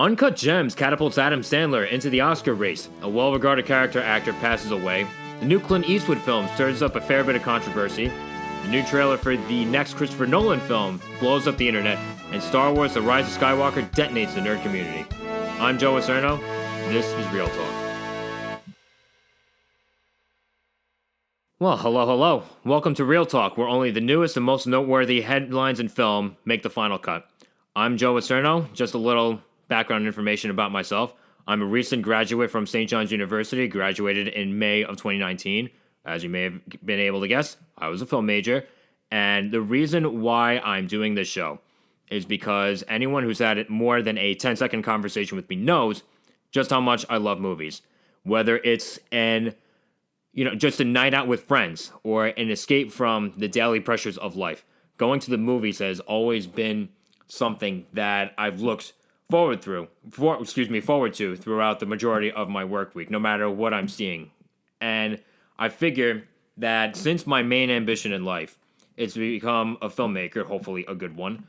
Uncut Gems catapults Adam Sandler into the Oscar race. A well-regarded character actor passes away. The new Clint Eastwood film stirs up a fair bit of controversy. The new trailer for the next Christopher Nolan film blows up the internet. And Star Wars The Rise of Skywalker detonates the nerd community. I'm Joe Acierno. This is Real Talk. Well, hello. Welcome to Real Talk, where only the newest and most noteworthy headlines in film make the final cut. I'm Joe Acierno. Just a little background information about myself. I'm a recent graduate from St. John's University, graduated in May of 2019. As you may have been able to guess, I was a film major. And the reason why I'm doing this show is because anyone who's had more than a 10-second conversation with me knows just how much I love movies. Whether it's just a night out with friends or an escape from the daily pressures of life. Going to the movies has always been something that I've looked forward to throughout the majority of my work week, no matter what I'm seeing. And I figure that since my main ambition in life is to become a filmmaker, hopefully a good one,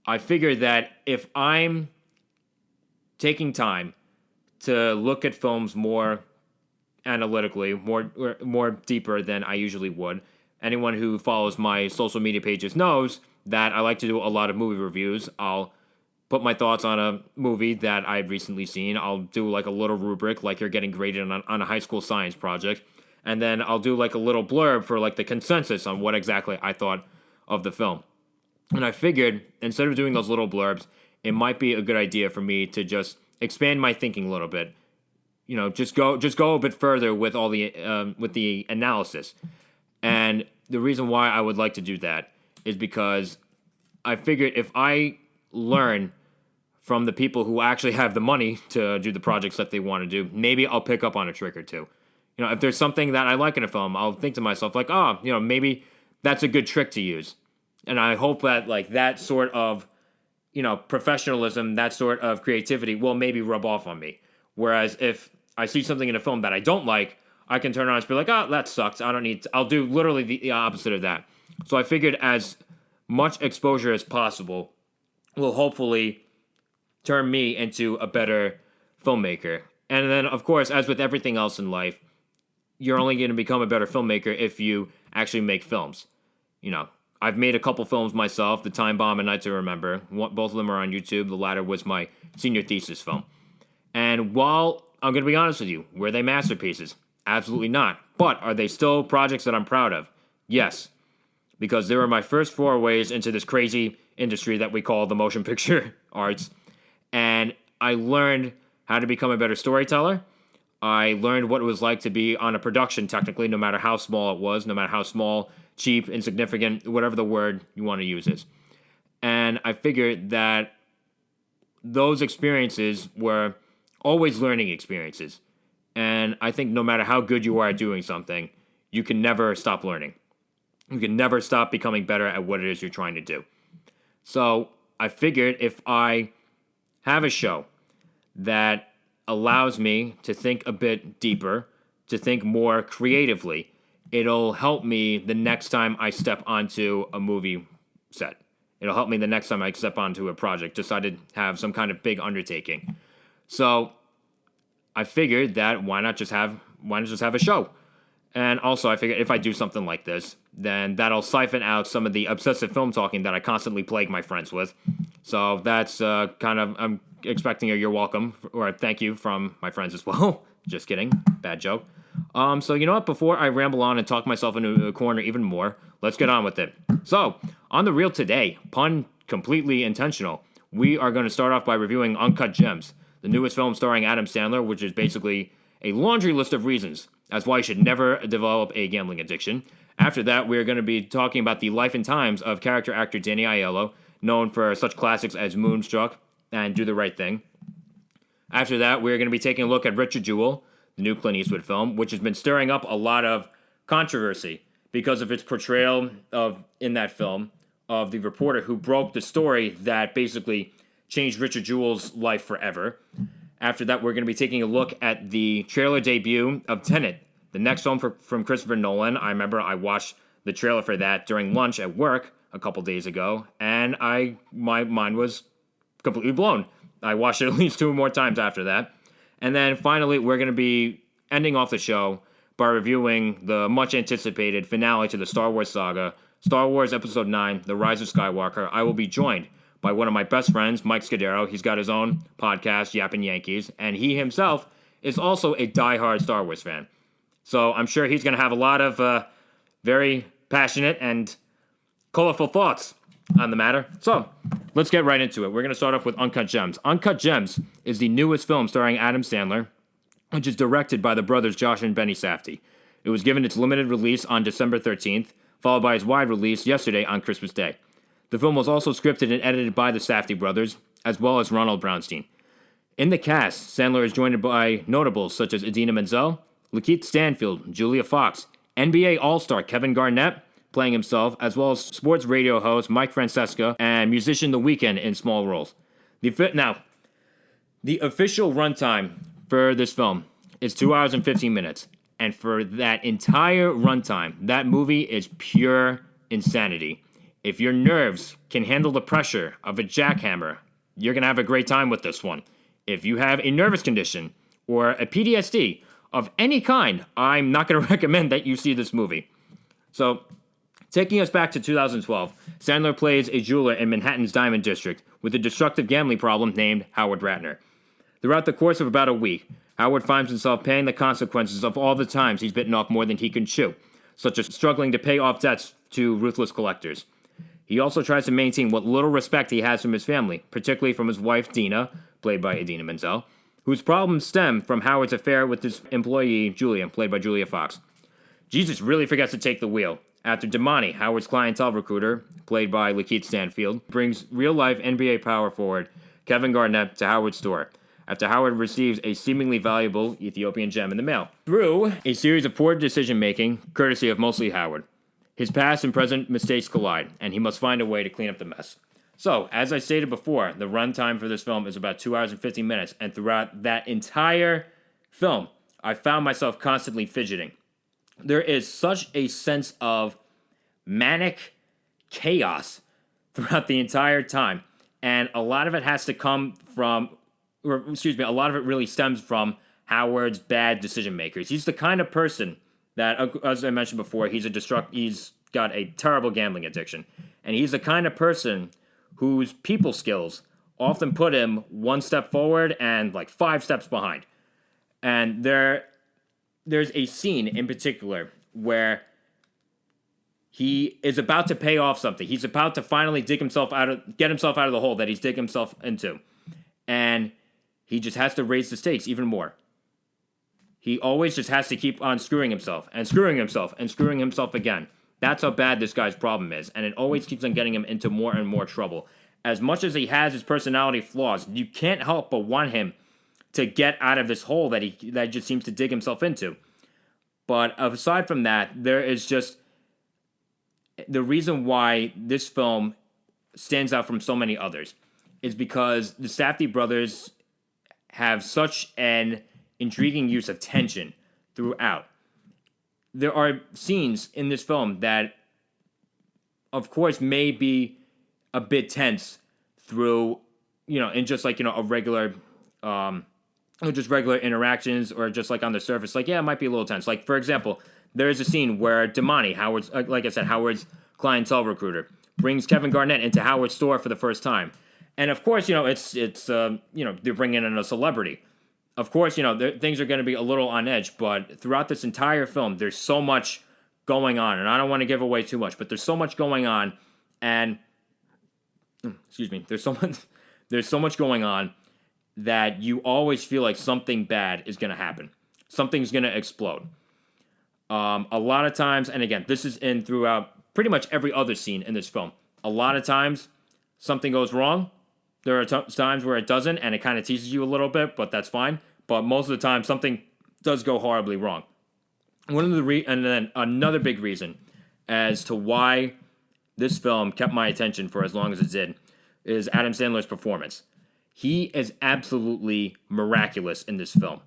I figure that if I'm taking time to look at films more analytically, more deeper than I usually would, anyone who follows my social media pages knows that I like to do a lot of movie reviews. I'll put my thoughts on a movie that I've recently seen. I'll do like a little rubric, like you're getting graded on a high school science project. And then I'll do like a little blurb for like the consensus on what exactly I thought of the film. And I figured, instead of doing those little blurbs, it might be a good idea for me to just expand my thinking a little bit. You know, just go a bit further with all the analysis. And the reason why I would like to do that is because I figured if I learn from the people who actually have the money to do the projects that they want to do, maybe I'll pick up on a trick or two. You know, if there's something that I like in a film, I'll think to myself like, maybe that's a good trick to use. And I hope that like that sort of, professionalism, that sort of creativity will maybe rub off on me. Whereas if I see something in a film that I don't like, I can turn around and be like, that sucks. I'll do literally the opposite of that. So I figured as much exposure as possible will hopefully turn me into a better filmmaker. And then, of course, as with everything else in life, you're only going to become a better filmmaker if you actually make films. I've made a couple films myself, The Time Bomb and Night to Remember. Both of them are on YouTube. The latter was my senior thesis film. And while I'm going to be honest with you, were they masterpieces? Absolutely not. But are they still projects that I'm proud of? Yes. Because they were my first forays into this crazy industry that we call the motion picture arts. And I learned how to become a better storyteller. I learned what it was like to be on a production, technically, no matter how small it was, no matter how small, cheap, insignificant, whatever the word you want to use is. And I figured that those experiences were always learning experiences. And I think no matter how good you are at doing something, you can never stop learning. You can never stop becoming better at what it is you're trying to do. So I figured if I have a show that allows me to think a bit deeper, to think more creatively, it'll help me the next time I step onto a movie set. It'll help me the next time I step onto a project, decide to have some kind of big undertaking. So I figured that why not just have a show? And also I figured if I do something like this, then that'll siphon out some of the obsessive film talking that I constantly plague my friends with. So that's I'm expecting a you're welcome or a thank you from my friends as well. Just kidding. Bad joke. So you know what? Before I ramble on and talk myself into a corner even more, let's get on with it. So, on the reel today, pun completely intentional, we are going to start off by reviewing Uncut Gems, the newest film starring Adam Sandler, which is basically a laundry list of reasons as why you should never develop a gambling addiction. After that, we're going to be talking about the life and times of character actor Danny Aiello, known for such classics as Moonstruck and Do the Right Thing. After that, we're going to be taking a look at Jewell, the new Clint Eastwood film, which has been stirring up a lot of controversy because of its portrayal in that film of the reporter who broke the story that basically changed Richard Jewell's life forever. After that, we're going to be taking a look at the trailer debut of Tenet, the next film from Christopher Nolan. I remember I watched the trailer for that during lunch at work a couple days ago, and my mind was completely blown. I watched it at least 2 more times after that. And then finally, we're going to be ending off the show by reviewing the much anticipated finale to the Star Wars saga, Star Wars Episode 9, The Rise of Skywalker. I will be joined by one of my best friends, Mike Scudiero. He's got his own podcast, Yappin' Yankees, and he himself is also a diehard Star Wars fan. So I'm sure he's going to have a lot of very passionate and colorful thoughts on the matter. So let's get right into it. We're going to start off with Uncut Gems. Uncut Gems is the newest film starring Adam Sandler, which is directed by the brothers Josh and Benny Safdie. It was given its limited release on December 13th, followed by its wide release yesterday on Christmas Day. The film was also scripted and edited by the Safdie brothers, as well as Ronald Brownstein. In the cast, Sandler is joined by notables such as Idina Menzel, Lakeith Stanfield, Julia Fox, NBA All-Star Kevin Garnett, playing himself, as well as sports radio host Mike Francesca and musician The Weeknd in small roles. Now, the official runtime for this film is 2 hours and 15 minutes. And for that entire runtime, that movie is pure insanity. If your nerves can handle the pressure of a jackhammer, you're going to have a great time with this one. If you have a nervous condition or a PTSD of any kind, I'm not going to recommend that you see this movie. So, taking us back to 2012, Sandler plays a jeweler in Manhattan's Diamond District with a destructive gambling problem named Howard Ratner. Throughout the course of about a week, Howard finds himself paying the consequences of all the times he's bitten off more than he can chew, such as struggling to pay off debts to ruthless collectors. He also tries to maintain what little respect he has from his family, particularly from his wife Dina, played by Idina Menzel, whose problems stem from Howard's affair with his employee Julia, played by Julia Fox. Jesus really forgets to take the wheel after Damani, Howard's clientele recruiter, played by Lakeith Stanfield, brings real-life NBA power forward Kevin Garnett to Howard's store after Howard receives a seemingly valuable Ethiopian gem in the mail. Through a series of poor decision-making, courtesy of mostly Howard, his past and present mistakes collide, and he must find a way to clean up the mess. So, as I stated before, the runtime for this film is about 2 hours and 15 minutes, and throughout that entire film, I found myself constantly fidgeting. There is such a sense of manic chaos throughout the entire time, and a lot of it has to come from, a lot of it really stems from Howard's bad decision makers. He's the kind of person that, as I mentioned before, he's got a terrible gambling addiction, and he's the kind of person whose people skills often put him one step forward and like 5 steps behind. And there's a scene in particular where he is about to pay off something. He's about to finally get himself out of the hole that he's digged himself into. And he just has to raise the stakes even more. He always just has to keep on screwing himself and screwing himself and screwing himself again. That's how bad this guy's problem is. And it always keeps on getting him into more and more trouble. As much as he has his personality flaws, you can't help but want him to get out of this hole that he just seems to dig himself into. But aside from that, there is just the reason why this film stands out from so many others is because the Safdie brothers have such an intriguing use of tension throughout. There are scenes in this film that, of course, may be a bit tense through, in just like, a regular, just regular interactions or just like on the surface. Like, yeah, it might be a little tense. Like, for example, there's a scene where Damani, Howard's clientele recruiter, brings Kevin Garnett into Howard's store for the first time. And of course, they're bringing in a celebrity. Of course, things are going to be a little on edge, but throughout this entire film, there's so much going on, and I don't want to give away too much, but there's so much going on, and there's so much going on that you always feel like something bad is going to happen. Something's going to explode. A lot of times, and again, this is in throughout pretty much every other scene in this film. A lot of times, something goes wrong. There are times where it doesn't, and it kind of teases you a little bit, but that's fine. But most of the time, something does go horribly wrong. And then another big reason as to why this film kept my attention for as long as it did is Adam Sandler's performance. He is absolutely miraculous in this film.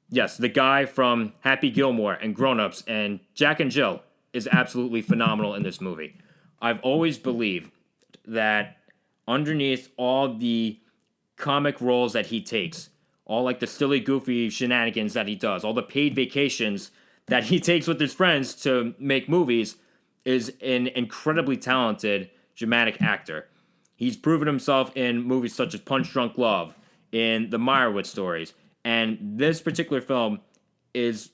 Yes, the guy from Happy Gilmore and Grown Ups and Jack and Jill is absolutely phenomenal in this movie. I've always believed that underneath all the comic roles that he takes, all like the silly, goofy shenanigans that he does, all the paid vacations that he takes with his friends to make movies, is an incredibly talented dramatic actor. He's proven himself in movies such as Punch Drunk Love, in the Meyerowitz stories, and this particular film is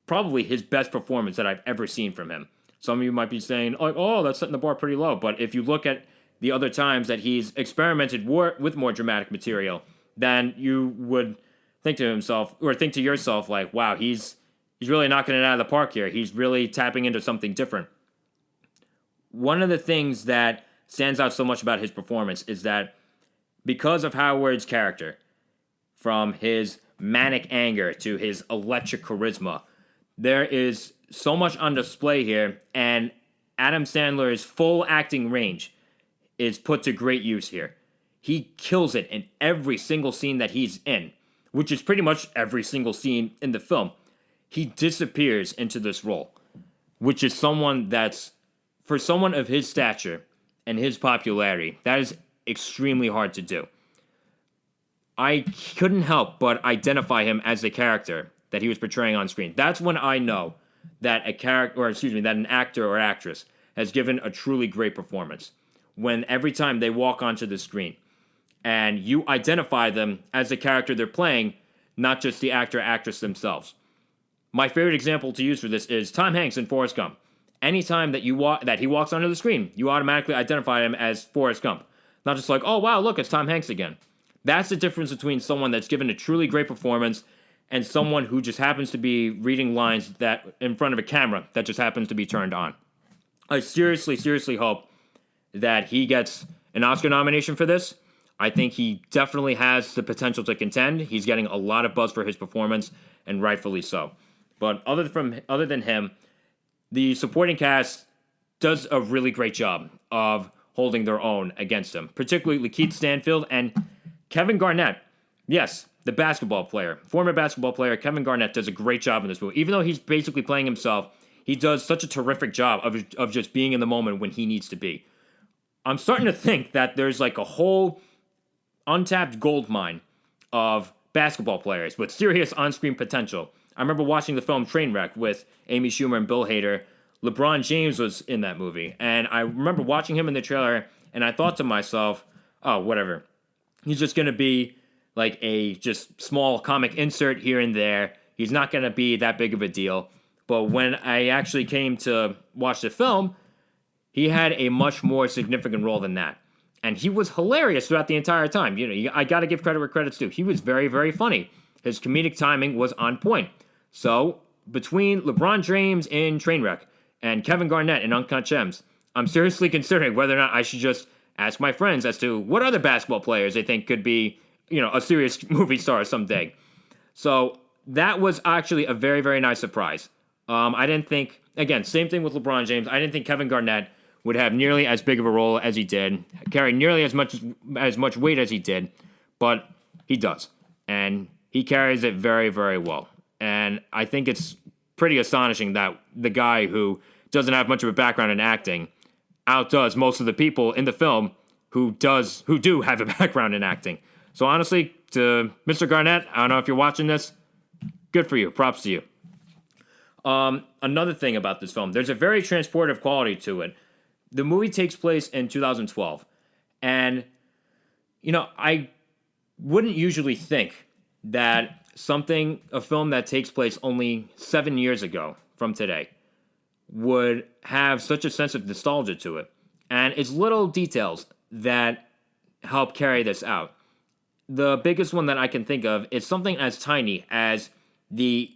probably his best performance that I've ever seen from him. Some of you might be saying, oh, that's setting the bar pretty low, but if you look at the other times that he's experimented with more dramatic material, then you would think to himself, or think to yourself, like, wow, he's really knocking it out of the park here. He's really tapping into something different. One of the things that stands out so much about his performance is that because of Howard's character, from his manic anger to his electric charisma, there is so much on display here, and Adam Sandler's full acting range is put to great use here. He kills it in every single scene that he's in, which is pretty much every single scene in the film. He disappears into this role, which is for someone of his stature and his popularity, that is extremely hard to do. I couldn't help but identify him as the character that he was portraying on screen. That's when I know that that an actor or actress has given a truly great performance. When every time they walk onto the screen and you identify them as the character they're playing, not just the actor or actress themselves. My favorite example to use for this is Tom Hanks in Forrest Gump. Anytime that that he walks onto the screen, you automatically identify him as Forrest Gump. Not just like, oh wow, look, it's Tom Hanks again. That's the difference between someone that's given a truly great performance and someone who just happens to be reading lines that in front of a camera that just happens to be turned on. I seriously hope that he gets an Oscar nomination for this. I think he definitely has the potential to contend. He's getting a lot of buzz for his performance, and rightfully so. But other than him, the supporting cast does a really great job of holding their own against him, particularly Lakeith Stanfield and Kevin Garnett. Yes, the former basketball player Kevin Garnett does a great job in this movie. Even though he's basically playing himself, he does such a terrific job of just being in the moment when he needs to be. I'm starting to think that there's like a whole untapped gold mine of basketball players with serious on-screen potential. I remember watching the film Trainwreck with Amy Schumer and Bill Hader. LeBron James was in that movie, and I remember watching him in the trailer, and I thought to myself, oh, whatever. He's just going to be like a just small comic insert here and there. He's not going to be that big of a deal. But when I actually came to watch the film, he had a much more significant role than that. And he was hilarious throughout the entire time. I got to give credit where credit's due. He was very, very funny. His comedic timing was on point. So, between LeBron James in Trainwreck and Kevin Garnett in Uncut Gems, I'm seriously considering whether or not I should just ask my friends as to what other basketball players they think could be, a serious movie star someday. So, that was actually a very, very nice surprise. I didn't think, again, same thing with LeBron James, I didn't think Kevin Garnett would have nearly as big of a role as he did, carry nearly as much weight as he did, but he does. And he carries it very, very well. And I think it's pretty astonishing that the guy who doesn't have much of a background in acting outdoes most of the people in the film who do have a background in acting. So honestly, to Mr. Garnett, I don't know if you're watching this, good for you, props to you. Another thing about this film, there's a very transportive quality to it. The movie takes place in 2012, and, I wouldn't usually think that a film that takes place only 7 years ago from today, would have such a sense of nostalgia to it. And it's little details that help carry this out. The biggest one that I can think of is something as tiny as the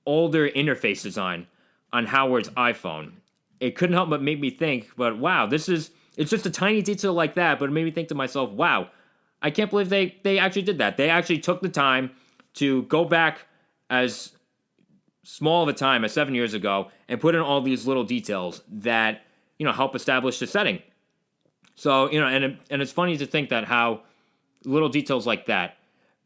older interface design on Howard's iPhone. It couldn't help but make me think, but wow, it's just a tiny detail like that, but it made me think to myself, wow, I can't believe they actually did that. They actually took the time to go back as small of a time as 7 years ago and put in all these little details that, help establish the setting. So, and it's funny to think that how little details like that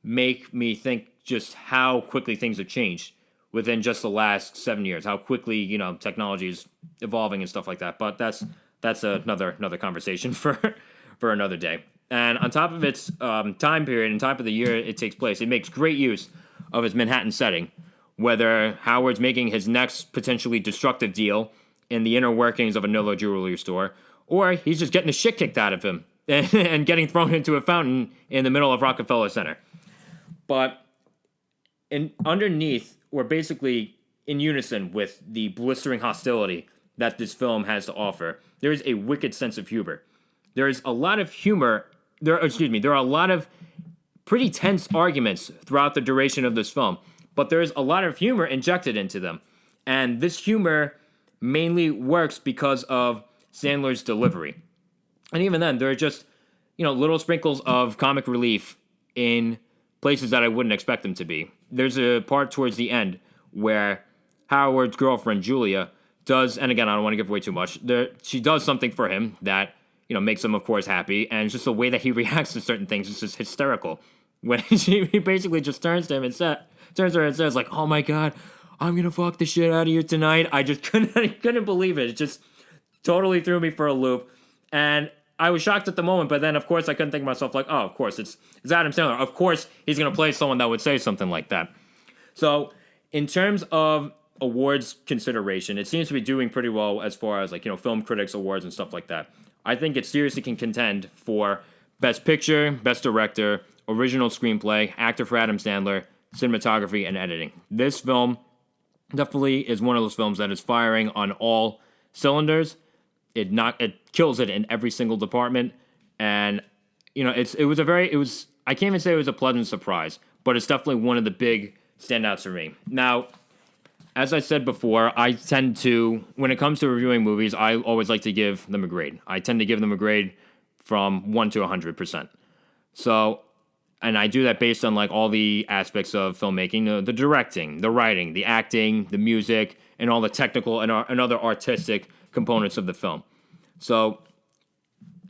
make me think just how quickly things have changed within just the last 7 years, how quickly, technology is evolving and stuff like that. But that's another conversation for another day. And on top of its time period and top of the year it takes place, it makes great use of its Manhattan setting, whether Howard's making his next potentially destructive deal in the inner workings of another jewelry store, or he's just getting the shit kicked out of him and getting thrown into a fountain in the middle of Rockefeller Center. But underneath, we're basically in unison with the blistering hostility that this film has to offer. There is a wicked sense of humor. There is a lot of humor. There are a lot of pretty tense arguments throughout the duration of this film, but there is a lot of humor injected into them. And this humor mainly works because of Sandler's delivery. And even then, there are just, little sprinkles of comic relief in places that I wouldn't expect them to be. There's a part towards the end where Howard's girlfriend, Julia, does, and again, I don't want to give away too much, she does something for him that, makes him, of course, happy, and it's just the way that he reacts to certain things is just hysterical. When he basically just turns to her and says, like, oh my God, I'm gonna fuck the shit out of you tonight. I just couldn't believe it. It just totally threw me for a loop. And I was shocked at the moment, but then, of course, I couldn't think to myself, like, oh, of course, it's Adam Sandler. Of course, he's going to play someone that would say something like that. So, in terms of awards consideration, it seems to be doing pretty well as far as, film critics awards and stuff like that. I think it seriously can contend for Best Picture, Best Director, Original Screenplay, Actor for Adam Sandler, Cinematography, and Editing. This film definitely is one of those films that is firing on all cylinders. It kills it in every single department, and I can't even say it was a pleasant surprise, but it's definitely one of the big standouts for me. Now, as I said before, I tend to, when it comes to reviewing movies, I always like to give them a grade. I tend to give them a grade from 1 to 100%. So, and I do that based on all the aspects of filmmaking, the directing, the writing, the acting, the music, and all the technical and other artistic components of the film. So,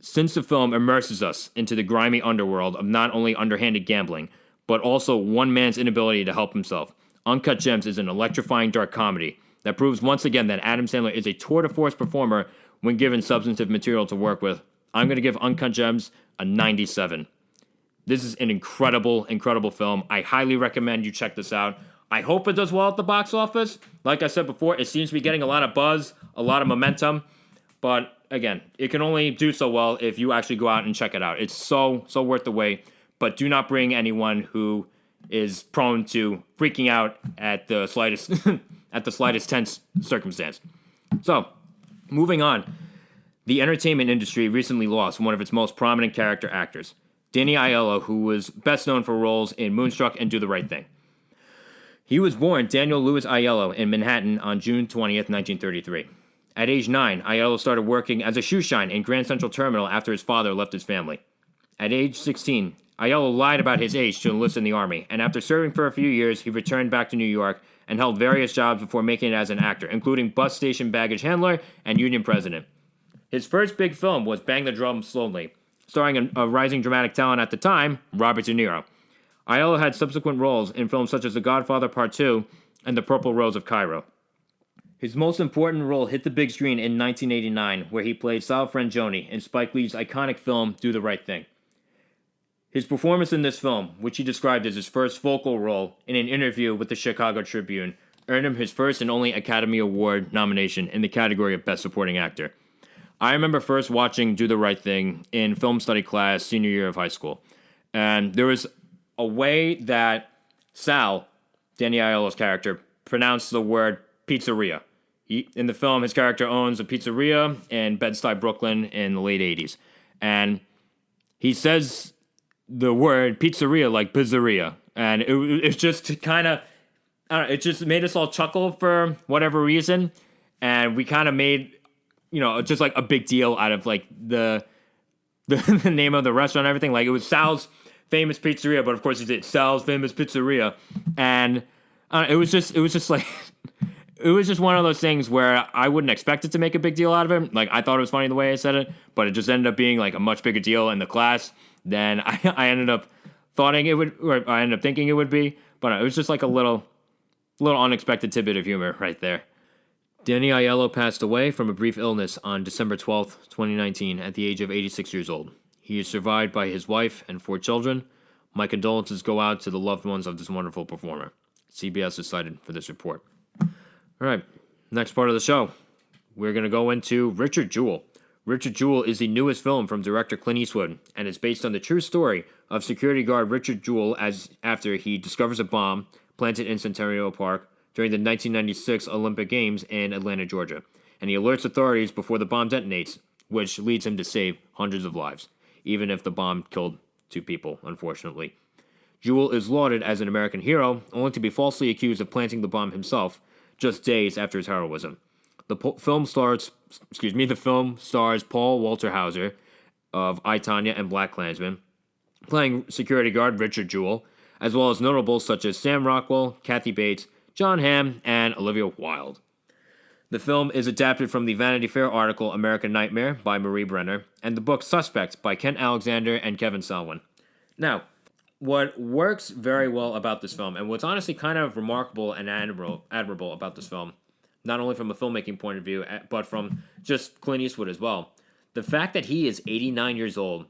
since the film immerses us into the grimy underworld of not only underhanded gambling, but also one man's inability to help himself, Uncut Gems is an electrifying dark comedy that proves once again that Adam Sandler is a tour de force performer when given substantive material to work with. I'm going to give Uncut Gems a 97. This is an incredible, incredible film. I highly recommend you check this out. I hope it does well at the box office. Like I said before, it seems to be getting a lot of buzz, a lot of momentum. But again, it can only do so well if you actually go out and check it out. It's so worth the wait. But do not bring anyone who is prone to freaking out at the slightest tense circumstance. So, moving on. The entertainment industry recently lost one of its most prominent character actors, Danny Aiello, who was best known for roles in Moonstruck and Do the Right Thing. He was born Daniel Louis Aiello in Manhattan on June 20th, 1933. At age 9, Aiello started working as a shoe shine in Grand Central Terminal after his father left his family. At age 16, Aiello lied about his age to enlist in the Army, and after serving for a few years, he returned back to New York and held various jobs before making it as an actor, including bus station baggage handler and union president. His first big film was Bang the Drum Slowly, starring a rising dramatic talent at the time, Robert De Niro. Aiello had subsequent roles in films such as The Godfather Part 2 and The Purple Rose of Cairo. His most important role hit the big screen in 1989, where he played Sal Frangione in Spike Lee's iconic film Do the Right Thing. His performance in this film, which he described as his first vocal role in an interview with the Chicago Tribune, earned him his first and only Academy Award nomination in the category of Best Supporting Actor. I remember first watching Do the Right Thing in film study class senior year of high school, and there was a way that Sal, Danny Aiello's character, pronounced the word pizzeria. In the film, his character owns a pizzeria in Bed-Stuy, Brooklyn in the late 80s. And he says the word pizzeria like pizzeria. And it's just kind of, it just made us all chuckle for whatever reason. And we kind of made, just a big deal out of the name of the restaurant and everything. It was Sal's famous pizzeria, but of course he did Sal's famous pizzeria. And it was just it was just one of those things where I wouldn't expect it to make a big deal out of it. I thought it was funny the way I said it, but it just ended up being a much bigger deal in the class than I ended up thinking it would be. But it was just a little unexpected tidbit of humor right there. Danny Aiello passed away from a brief illness on December 12th, 2019 at the age of 86 years old. He is survived by his wife and 4 children. My condolences go out to the loved ones of this wonderful performer. CBS is cited for this report. All right, next part of the show. We're going to go into Richard Jewell. Richard Jewell is the newest film from director Clint Eastwood, and is based on the true story of security guard Richard Jewell after he discovers a bomb planted in Centennial Park during the 1996 Olympic Games in Atlanta, Georgia, and he alerts authorities before the bomb detonates, which leads him to save hundreds of lives, even if the bomb killed 2 people, unfortunately. Jewell is lauded as an American hero, only to be falsely accused of planting the bomb himself just days after his heroism. The film stars Paul Walter Hauser of I, Tonya and BlacKkKlansman, playing security guard Richard Jewell, as well as notables such as Sam Rockwell, Kathy Bates, John Hamm, and Olivia Wilde. The film is adapted from the Vanity Fair article American Nightmare by Marie Brenner and the book Suspect by Kent Alexander and Kevin Selwyn. Now, what works very well about this film, and what's honestly kind of remarkable and admirable about this film, not only from a filmmaking point of view, but from just Clint Eastwood as well, the fact that he is 89 years old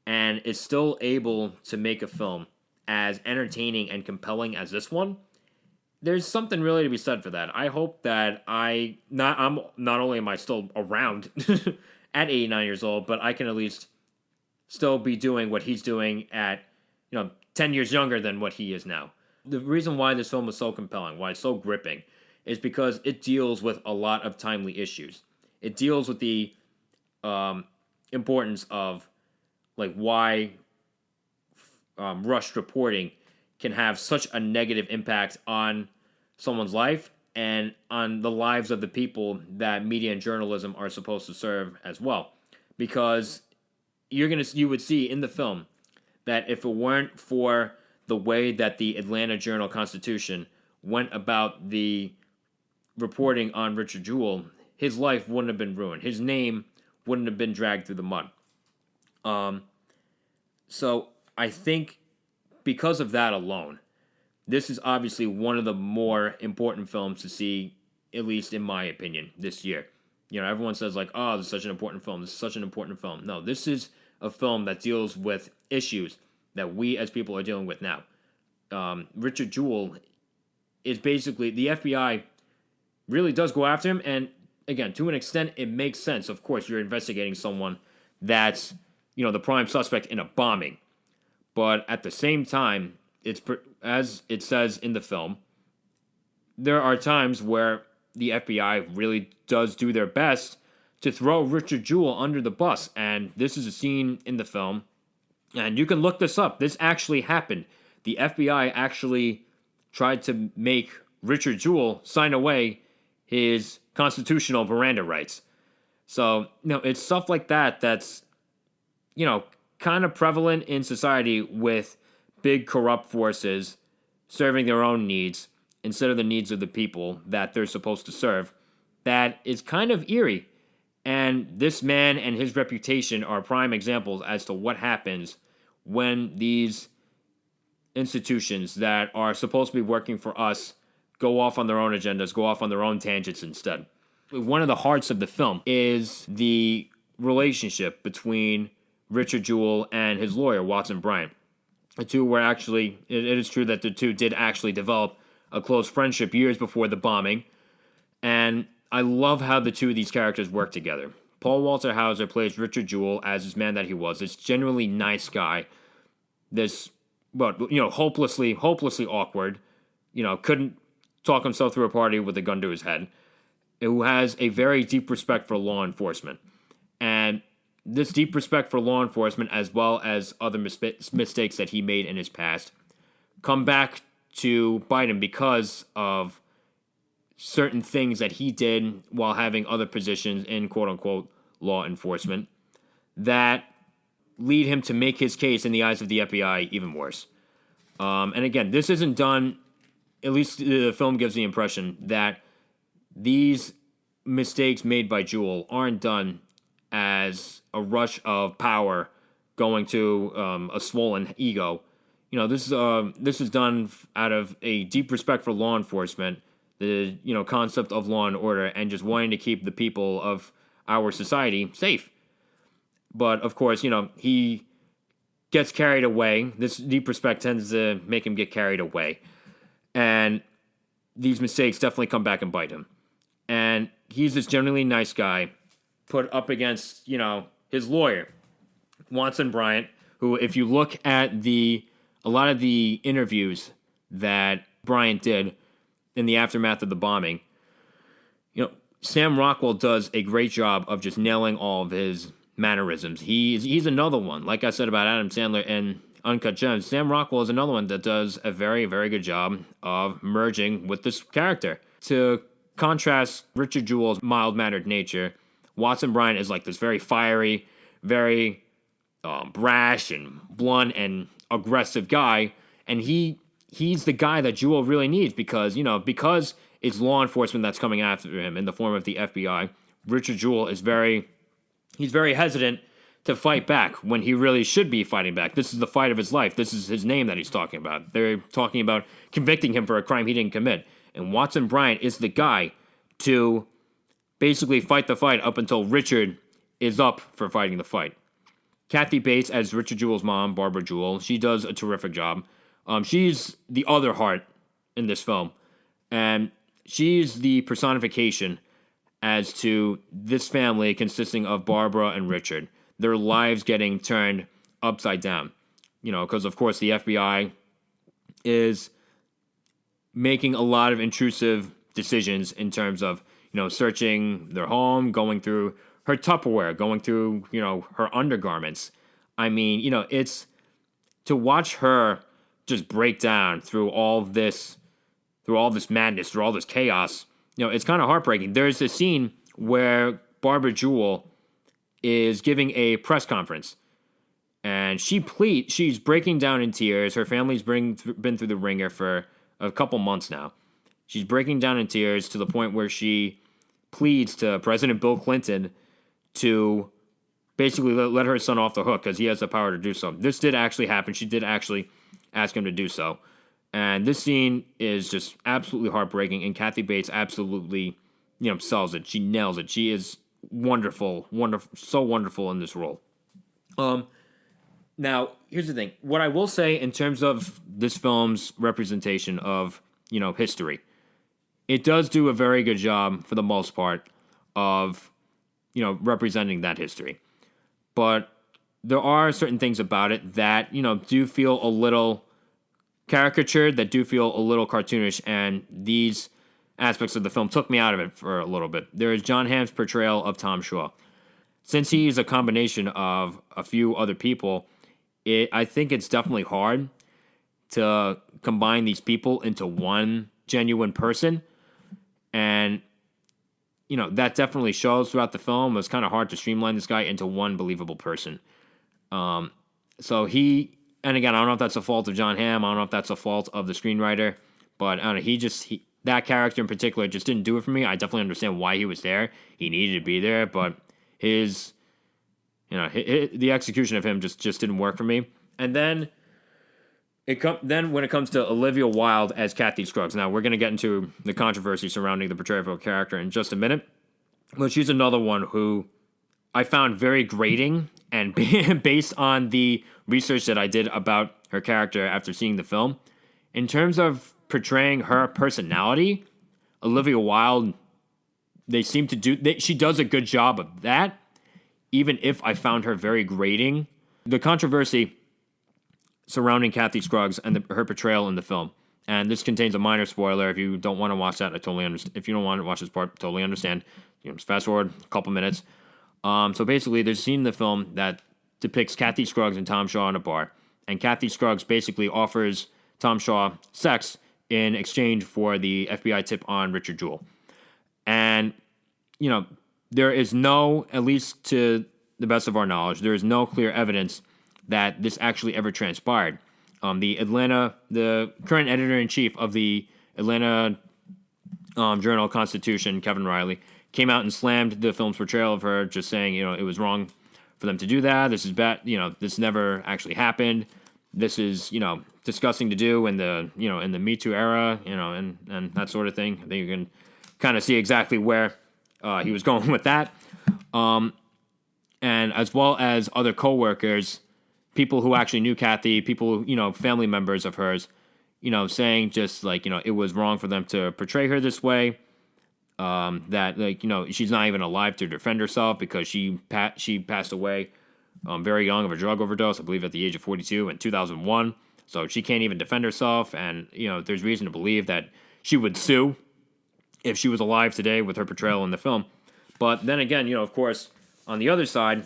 and is still able to make a film as entertaining and compelling as this one, there's something really to be said for that. I hope that not only am I still around at 89 years old, but I can at least still be doing what he's doing at 10 years younger than what he is now. The reason why this film is so compelling, why it's so gripping, is because it deals with a lot of timely issues. It deals with the importance of why rushed reporting can have such a negative impact on someone's life and on the lives of the people that media and journalism are supposed to serve as well. Because you would see in the film that if it weren't for the way that the Atlanta Journal-Constitution went about the reporting on Richard Jewell, his life wouldn't have been ruined. His name wouldn't have been dragged through the mud. So I think because of that alone, this is obviously one of the more important films to see, at least in my opinion, this year. Everyone says oh, this is such an important film. This is such an important film. No, this is a film that deals with issues that we as people are dealing with now. Richard Jewell is basically, the FBI really does go after him, and again, to an extent, it makes sense. Of course, you're investigating someone that's, the prime suspect in a bombing. But at the same time, as it says in the film, there are times where the FBI really does do their best to throw Richard Jewell under the bus. And this is a scene in the film, and you can look this up. This actually happened. The FBI actually tried to make Richard Jewell sign away his constitutional Miranda rights. So, it's stuff like that that's, kind of prevalent in society with big corrupt forces serving their own needs instead of the needs of the people that they're supposed to serve. That is kind of eerie. And this man and his reputation are prime examples as to what happens when these institutions that are supposed to be working for us go off on their own agendas, go off on their own tangents instead. One of the hearts of the film is the relationship between Richard Jewell and his lawyer, Watson Bryant. The two were actually, it is true that the two did actually develop a close friendship years before the bombing, and I love how the two of these characters work together. Paul Walter Hauser plays Richard Jewell as this man that he was, this genuinely nice guy, this, hopelessly awkward, couldn't talk himself through a party with a gun to his head, who has a very deep respect for law enforcement. And this deep respect for law enforcement, as well as other mistakes that he made in his past, come back to bite him because of certain things that he did while having other positions in quote-unquote law enforcement that lead him to make his case in the eyes of the FBI even worse. And again, this isn't done, at least the film gives the impression that these mistakes made by Jewell aren't done as a rush of power going to a swollen ego. This is done out of a deep respect for law enforcement, the concept of law and order, and just wanting to keep the people of our society safe. But, of course, he gets carried away. This deep respect tends to make him get carried away. And these mistakes definitely come back and bite him. And he's this generally nice guy put up against, his lawyer, Watson Bryant, who, if you look at a lot of the interviews that Bryant did in the aftermath of the bombing, Sam Rockwell does a great job of just nailing all of his mannerisms. He's another one. Like I said about Adam Sandler and Uncut Gems, Sam Rockwell is another one that does a very, very good job of merging with this character. To contrast Richard Jewell's mild-mannered nature, Watson Bryant is like this very fiery, very brash and blunt and aggressive guy, and he's the guy that Jewell really needs because it's law enforcement that's coming after him in the form of the FBI. Richard Jewell is very hesitant to fight back when he really should be fighting back. This is the fight of his life. This is his name that he's talking about. They're talking about convicting him for a crime he didn't commit. And Watson Bryant is the guy to basically fight the fight up until Richard is up for fighting the fight. Kathy Bates as Richard Jewell's mom, Barbara Jewell, she does a terrific job. She's the other heart in this film. And she's the personification as to this family consisting of Barbara and Richard. Their lives getting turned upside down. Because, of course, the FBI is making a lot of intrusive decisions in terms of, searching their home, going through her Tupperware, going through, her undergarments. I mean, it's to watch her just break down through all this madness, through all this chaos. It's kind of heartbreaking. There's a scene where Barbara Jewell is giving a press conference, and she's breaking down in tears. Her family's been through the ringer for a couple months now. She's breaking down in tears to the point where she pleads to President Bill Clinton to basically let her son off the hook because he has the power to do so. This did actually happen. She did actually ask him to do so. And this scene is just absolutely heartbreaking, and Kathy Bates absolutely, sells it. She nails it. She is wonderful, so wonderful in this role. Now, here's the thing. What I will say in terms of this film's representation of, history, it does do a very good job, for the most part, of, representing that history. But there are certain things about it that, do feel a little caricatured, that do feel a little cartoonish, and these aspects of the film took me out of it for a little bit. There is John Hamm's portrayal of Tom Shaw. Since he is a combination of a few other people, I think it's definitely hard to combine these people into one genuine person. And, that definitely shows throughout the film. It was kind of hard to streamline this guy into one believable person. And again, I don't know if that's a fault of John Hamm. I don't know if that's a fault of the screenwriter. But I don't know, that character in particular just didn't do it for me. I definitely understand why he was there. He needed to be there, but the execution of him just didn't work for me. And then when it comes to Olivia Wilde as Kathy Scruggs, now we're going to get into the controversy surrounding the portrayal of her character in just a minute. But she's another one who I found very grating, and based on the research that I did about her character after seeing the film, in terms of portraying her personality, Olivia Wilde, she does a good job of that, even if I found her very grating. The controversy surrounding Kathy Scruggs and her portrayal in the film, and this contains a minor spoiler. If you don't want to watch that, I totally understand. If you don't want to watch this part, totally understand. Just fast forward a couple minutes. So basically, there's a scene in the film that depicts Kathy Scruggs and Tom Shaw in a bar, and Kathy Scruggs basically offers Tom Shaw sex in exchange for the FBI tip on Richard Jewell. And, there is at least to the best of our knowledge, there is no clear evidence that this actually ever transpired. The current editor-in-chief of the Atlanta Journal-Constitution, Kevin Riley, came out and slammed the film's portrayal of her, just saying, it was wrong for them to do that. This is bad. This never actually happened. This is, disgusting to do in the Me Too era, and that sort of thing. I think you can kind of see exactly where he was going with that. and as well as other coworkers, people who actually knew Kathy, people, family members of hers, saying just like, it was wrong for them to portray her this way. That like, she's not even alive to defend herself because she passed away very young of a drug overdose, I believe at the age of 42 in 2001. So she can't even defend herself, and there's reason to believe that she would sue if she was alive today with her portrayal in the film. But then again, of course, on the other side,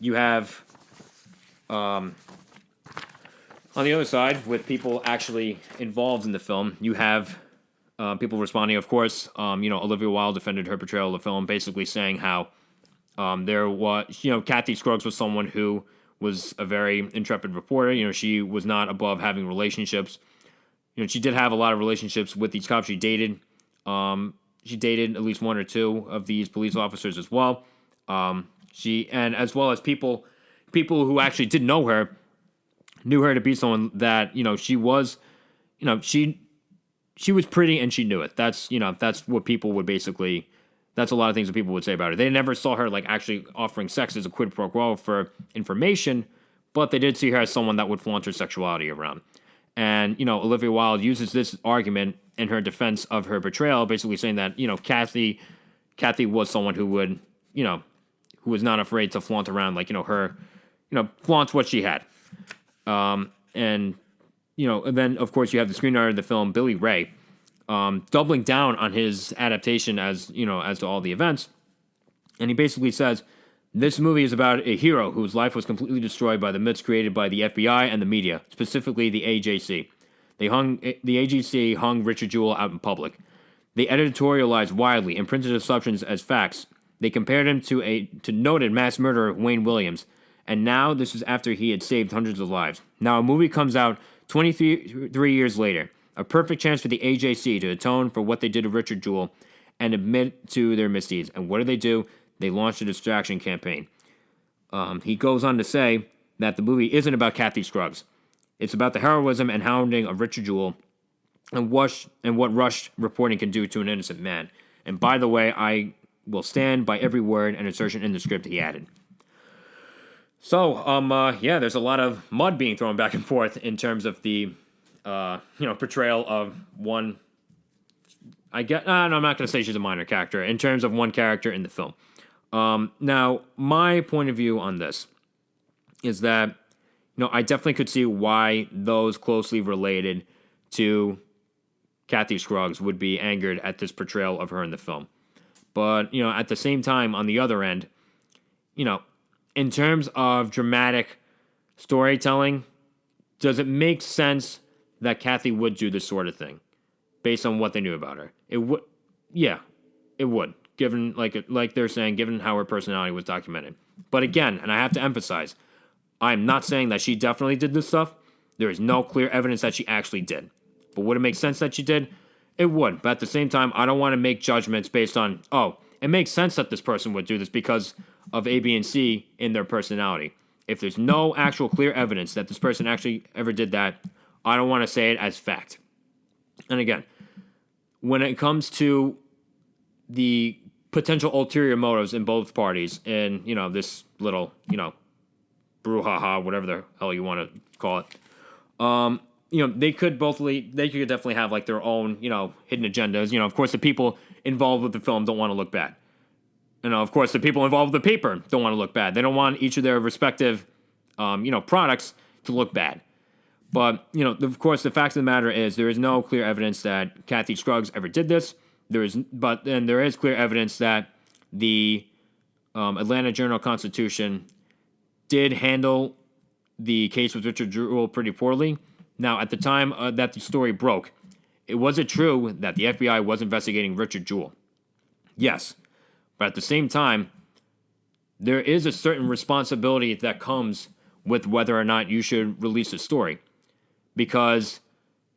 you have with people actually involved in the film, you have people responding. Of course, Olivia Wilde defended her portrayal of the film, basically saying how there was, Kathy Scruggs was someone who was a very intrepid reporter. She was not above having relationships. She did have a lot of relationships with these cops. She dated at least one or two of these police officers as well. And as well as people who actually did know her, knew her to be someone that, she was, she was pretty and she knew it. That's what people would basically, that's a lot of things that people would say about her. They never saw her like actually offering sex as a quid pro quo for information, but they did see her as someone that would flaunt her sexuality around. And, Olivia Wilde uses this argument in her defense of her portrayal, basically saying that, Kathy was someone who would, who was not afraid to flaunt around, like, her, flaunt what she had. And then, of course, you have the screenwriter of the film, Billy Ray, doubling down on his adaptation as to all the events. And he basically says, this movie is about a hero whose life was completely destroyed by the myths created by the FBI and the media, specifically the AJC. The AJC hung Richard Jewell out in public. They editorialized wildly and printed assumptions as facts. They compared him to noted mass murderer Wayne Williams. And now this is after he had saved hundreds of lives. Now a movie comes out 23 years later. A perfect chance for the AJC to atone for what they did to Richard Jewell and admit to their misdeeds. And what do? They launched a distraction campaign. He goes on to say that the movie isn't about Kathy Scruggs. It's about the heroism and hounding of Richard Jewell and what rushed reporting can do to an innocent man. And by the way, I will stand by every word and assertion in the script, he added. So, there's a lot of mud being thrown back and forth in terms of the, portrayal of one. I'm not going to say she's a minor character, in terms of one character in the film. Now, my point of view on this is that, I definitely could see why those closely related to Kathy Scruggs would be angered at this portrayal of her in the film. But, at the same time, on the other end, in terms of dramatic storytelling, does it make sense that Kathy would do this sort of thing based on what they knew about her? It would, yeah, it would, given like they're saying, given how her personality was documented. But again, and I have to emphasize, I'm not saying that she definitely did this stuff. There is no clear evidence that she actually did. But would it make sense that she did? It would. But at the same time, I don't want to make judgments based on, it makes sense that this person would do this because of A, B, and C in their personality. If there's no actual clear evidence that this person actually ever did that, I don't want to say it as fact. And again, when it comes to the potential ulterior motives in both parties in, this little, brouhaha, whatever the hell you want to call it, they could definitely have like their own, hidden agendas. Of course, the people involved with the film don't want to look bad. Of course, the people involved with the paper don't want to look bad. They don't want each of their respective, products to look bad. But, of course, the fact of the matter is there is no clear evidence that Kathy Scruggs ever did this. There is clear evidence that the Atlanta Journal-Constitution did handle the case with Richard Jewell pretty poorly. Now, at the time that the story broke, was it true that the FBI was investigating Richard Jewell? Yes. But at the same time, there is a certain responsibility that comes with whether or not you should release a story. Because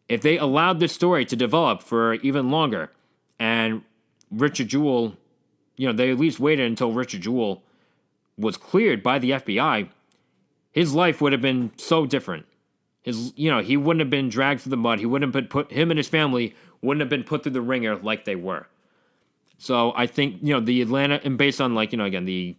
if they allowed this story to develop for even longer, and Richard Jewell, they at least waited until Richard Jewell was cleared by the FBI, his life would have been so different. He wouldn't have been dragged through the mud. He wouldn't have been him and his family wouldn't have been put through the ringer like they were. So I think, the Atlanta, and based on again, the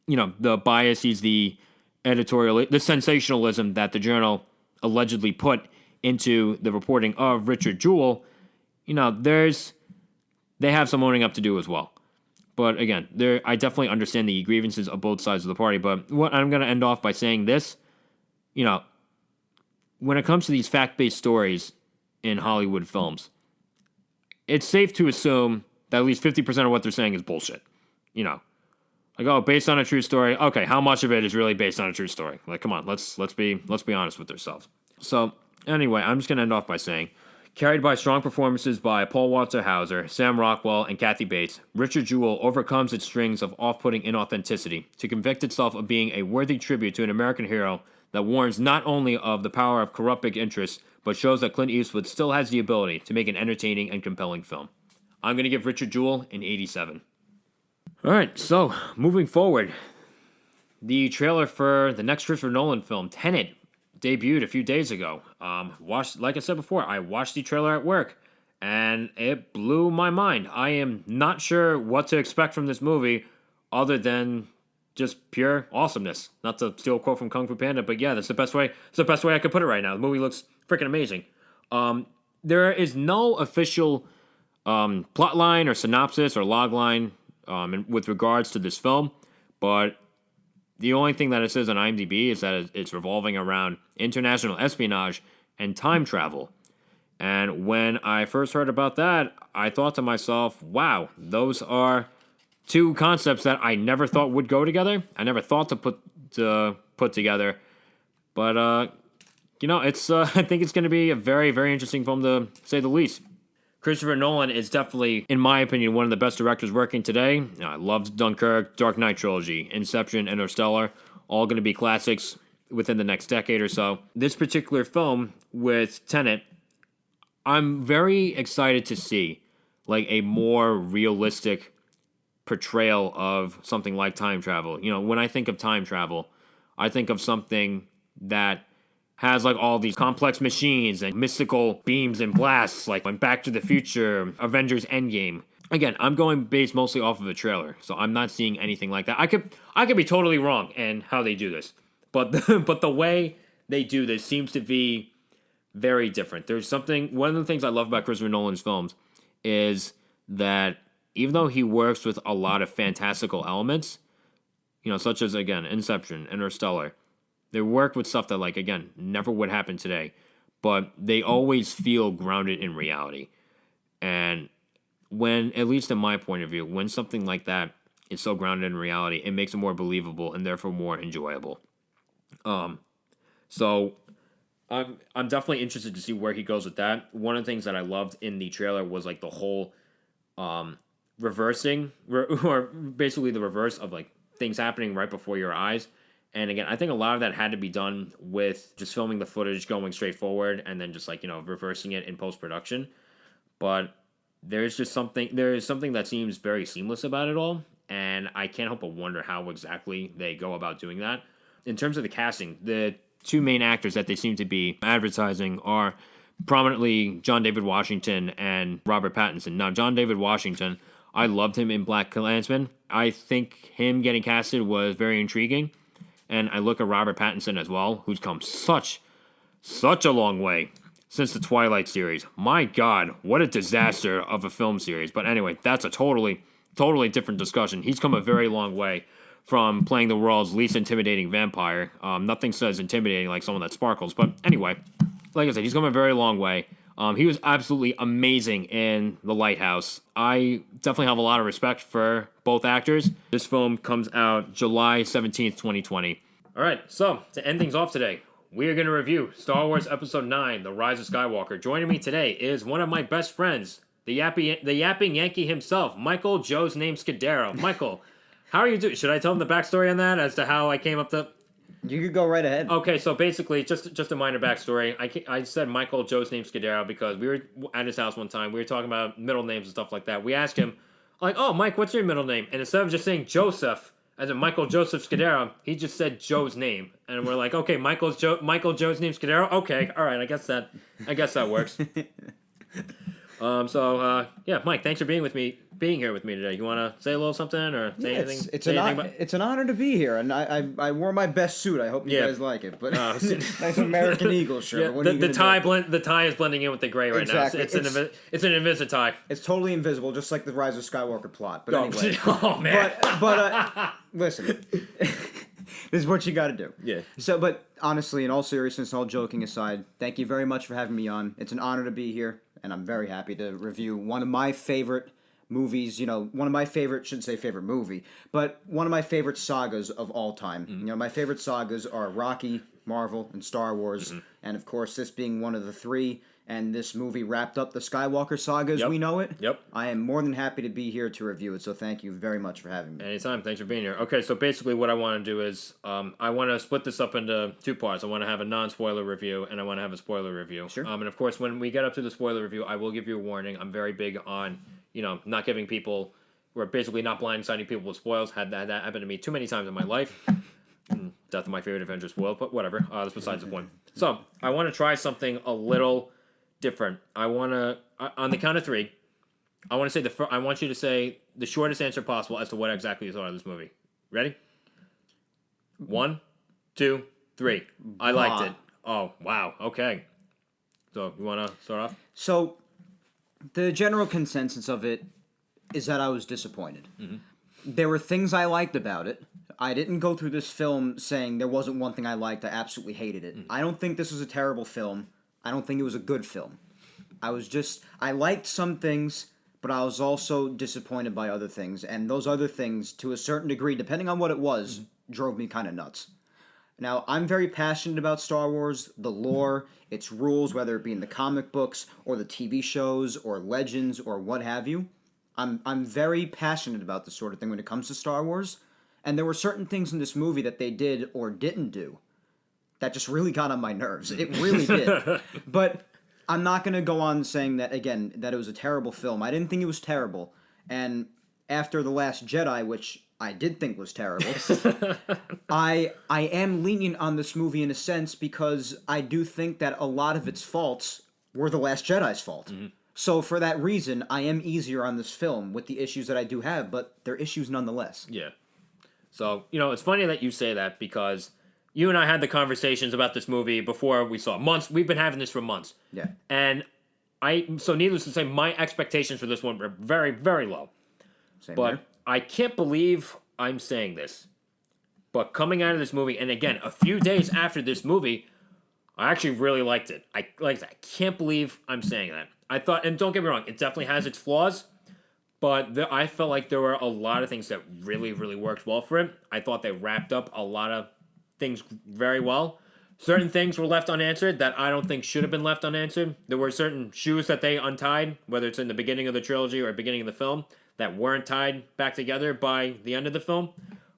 the biases, the the sensationalism that the Journal allegedly put into the reporting of Richard Jewell, they have some owning up to do as well. But again, I definitely understand the grievances of both sides of the party. But what I'm going to end off by saying this, when it comes to these fact-based stories in Hollywood films, it's safe to assume that at least 50% of what they're saying is bullshit. Like, oh, based on a true story. Okay, how much of it is really based on a true story? Like, come on, let's be honest with ourselves. So anyway, I'm just going to end off by saying, carried by strong performances by Paul Walter Hauser, Sam Rockwell, and Kathy Bates, Richard Jewell overcomes its strings of off-putting inauthenticity to convict itself of being a worthy tribute to an American hero that warns not only of the power of corrupt big interests, but shows that Clint Eastwood still has the ability to make an entertaining and compelling film. I'm going to give Richard Jewell an 87. All right, so moving forward, the trailer for the next Christopher Nolan film, Tenet, debuted a few days ago. Like I said before, I watched the trailer at work, and it blew my mind. I am not sure what to expect from this movie, other than just pure awesomeness. Not to steal a quote from Kung Fu Panda, but yeah, that's the best way. It's the best way I could put it right now. The movie looks freaking amazing. There is no official plot line or synopsis or log line with regards to this film, but the only thing that it says on IMDb is that it's revolving around international espionage and time travel. And when I first heard about that, I thought to myself, wow, those are two concepts that I never thought would go together. I never thought to put together. But, it's I think it's going to be a very, very interesting film, to say the least. Christopher Nolan is definitely, in my opinion, one of the best directors working today. I loved Dunkirk, Dark Knight trilogy, Inception, Interstellar, all going to be classics within the next decade or so. This particular film with Tenet, I'm very excited to see like a more realistic portrayal of something like time travel. When I think of time travel, I think of something that has like all these complex machines and mystical beams and blasts, like when Back to the Future, Avengers Endgame. Again, I'm going based mostly off of a trailer, so I'm not seeing anything like that. I could be totally wrong in how they do this, but the way they do this seems to be very different. One of the things I love about Christopher Nolan's films is that even though he works with a lot of fantastical elements, such as, again, Inception, Interstellar, they work with stuff that, like, again, never would happen today, but they always feel grounded in reality. And when, at least in my point of view, when something like that is so grounded in reality, it makes it more believable and therefore more enjoyable. So I'm definitely interested to see where he goes with that. One of the things that I loved in the trailer was like the whole reversing, or basically the reverse of like things happening right before your eyes. And again, I think a lot of that had to be done with just filming the footage, going straight forward, and then just like, reversing it in post-production. But there is something that seems very seamless about it all, and I can't help but wonder how exactly they go about doing that. In terms of the casting, the two main actors that they seem to be advertising are prominently John David Washington and Robert Pattinson. Now, John David Washington, I loved him in Black Klansman. I think him getting casted was very intriguing. And I look at Robert Pattinson as well, who's come such a long way since the Twilight series. My God, what a disaster of a film series. But anyway, that's a totally different discussion. He's come a very long way from playing the world's least intimidating vampire. Nothing says intimidating like someone that sparkles. But anyway, like I said, he's come a very long way. He was absolutely amazing in The Lighthouse. I definitely have a lot of respect for both actors. This film comes out July 17th, 2020. All right, so to end things off today, we are going to review Star Wars Episode 9, The Rise of Skywalker. Joining me today is one of my best friends, the yapping Yankee himself, Michael Joe's name Scudiero. Michael, how are you doing? Should I tell him the backstory on that as to how I came up to... You could go right ahead. Okay, so basically, just a minor backstory. I said Michael Joe's name Scudiero because we were at his house one time. We were talking about middle names and stuff like that. We asked him, like, oh, Mike, what's your middle name? And instead of just saying Joseph, as in Michael Joseph Scudiero, he just said Joe's name. And we're like, okay, Michael Joe's name Scudiero? Okay, all right, I guess that works. Yeah, Mike, thanks for being with me being here with me today. You want to say a little something or say anything? It's an honor to be here, and I wore my best suit. I hope you guys like it. But nice American Eagle shirt. Yeah, the tie is blending in with the gray right now. It's an invisible tie. It's totally invisible, just like the Rise of Skywalker plot. But anyway, oh man. But listen. This is what you got to do. Yeah. So, but honestly, in all seriousness, all joking aside, thank you very much for having me on. It's an honor to be here, and I'm very happy to review one of my favorite movies. One of my favorite, shouldn't say favorite movie, but one of my favorite sagas of all time. Mm-hmm. My favorite sagas are Rocky, Marvel, and Star Wars, and of course, this being one of the three. And this movie wrapped up the Skywalker saga as we know it. Yep. I am more than happy to be here to review it, so thank you very much for having me. Anytime. Thanks for being here. Okay, so basically what I want to do is I want to split this up into two parts. I want to have a non-spoiler review, and I want to have a spoiler review. Sure. And of course, when we get up to the spoiler review, I will give you a warning. I'm very big on, not giving people, we're basically not blindsiding people with spoils. Had that happen to me too many times in my life. Death of my favorite Avenger spoiled, but whatever. That's besides the point. So, I want to try something a little different. I want to, on the count of three, I want to say I want you to say the shortest answer possible as to what exactly you thought of this movie. Ready? 1, 2, 3. I liked it. Oh, wow. Okay. So, you want to start off? So, the general consensus of it is that I was disappointed. Mm-hmm. There were things I liked about it. I didn't go through this film saying there wasn't one thing I liked. I absolutely hated it. I don't think this was a terrible film. I don't think it was a good film. I liked some things, but I was also disappointed by other things. And those other things, to a certain degree, depending on what it was, drove me kind of nuts. Now, I'm very passionate about Star Wars, the lore, its rules, whether it be in the comic books, or the TV shows, or Legends, or what have you. I'm very passionate about this sort of thing when it comes to Star Wars. And there were certain things in this movie that they did or didn't do that just really got on my nerves. It really did. But I'm not going to go on saying that, again, that it was a terrible film. I didn't think it was terrible. And after The Last Jedi, which I did think was terrible, I am lenient on this movie in a sense because I do think that a lot of its faults were The Last Jedi's fault. Mm-hmm. So for that reason, I am easier on this film with the issues that I do have, but they're issues nonetheless. Yeah. So, it's funny that you say that because you and I had the conversations about this movie before we saw it. Months. We've been having this for months. Yeah. And so needless to say, my expectations for this one were very, very low. Same but here. I can't believe I'm saying this. But coming out of this movie, and again, a few days after this movie, I actually really liked it. I can't believe I'm saying that. I thought, and don't get me wrong, it definitely has its flaws, but I felt like there were a lot of things that really, really worked well for it. I thought they wrapped up a lot of things very well. Certain things were left unanswered that I don't think should have been left unanswered. There were certain shoes that they untied, whether it's in the beginning of the trilogy or beginning of the film, that weren't tied back together by the end of the film.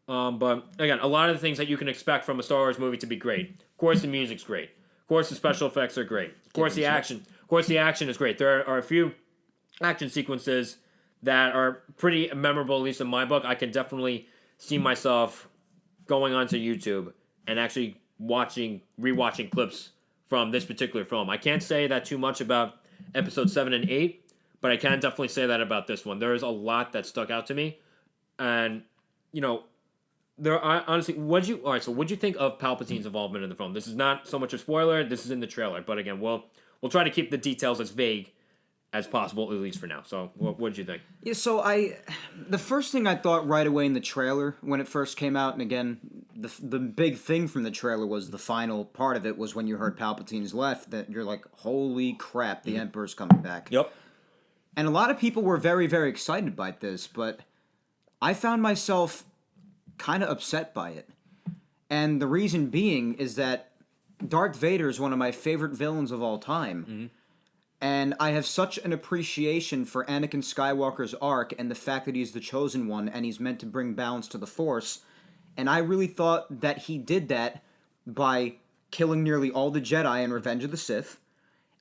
But again, a lot of the things that you can expect from a Star Wars movie to be great. Of course, the music's great. Of course, the special effects are great. Of course, the action is great. There are a few action sequences that are pretty memorable, at least in my book. I can definitely see myself going onto YouTube and actually rewatching clips from this particular film. I can't say that too much about episode 7 and 8, but I can definitely say that about this one. There is a lot that stuck out to me, and there are honestly. What'd you think of Palpatine's involvement in the film? This is not so much a spoiler. This is in the trailer, but again, we'll try to keep the details as vague as possible, at least for now. So, what did you think? Yeah, so the first thing I thought right away in the trailer when it first came out, and again, the big thing from the trailer was the final part of it was when you heard Palpatine's left, that you're like, holy crap, the Emperor's coming back. Yep. And a lot of people were very, very excited by this, but I found myself kind of upset by it. And the reason being is that Darth Vader is one of my favorite villains of all time. Mm-hmm. And I have such an appreciation for Anakin Skywalker's arc and the fact that he's the chosen one and he's meant to bring balance to the Force. And I really thought that he did that by killing nearly all the Jedi in Revenge of the Sith,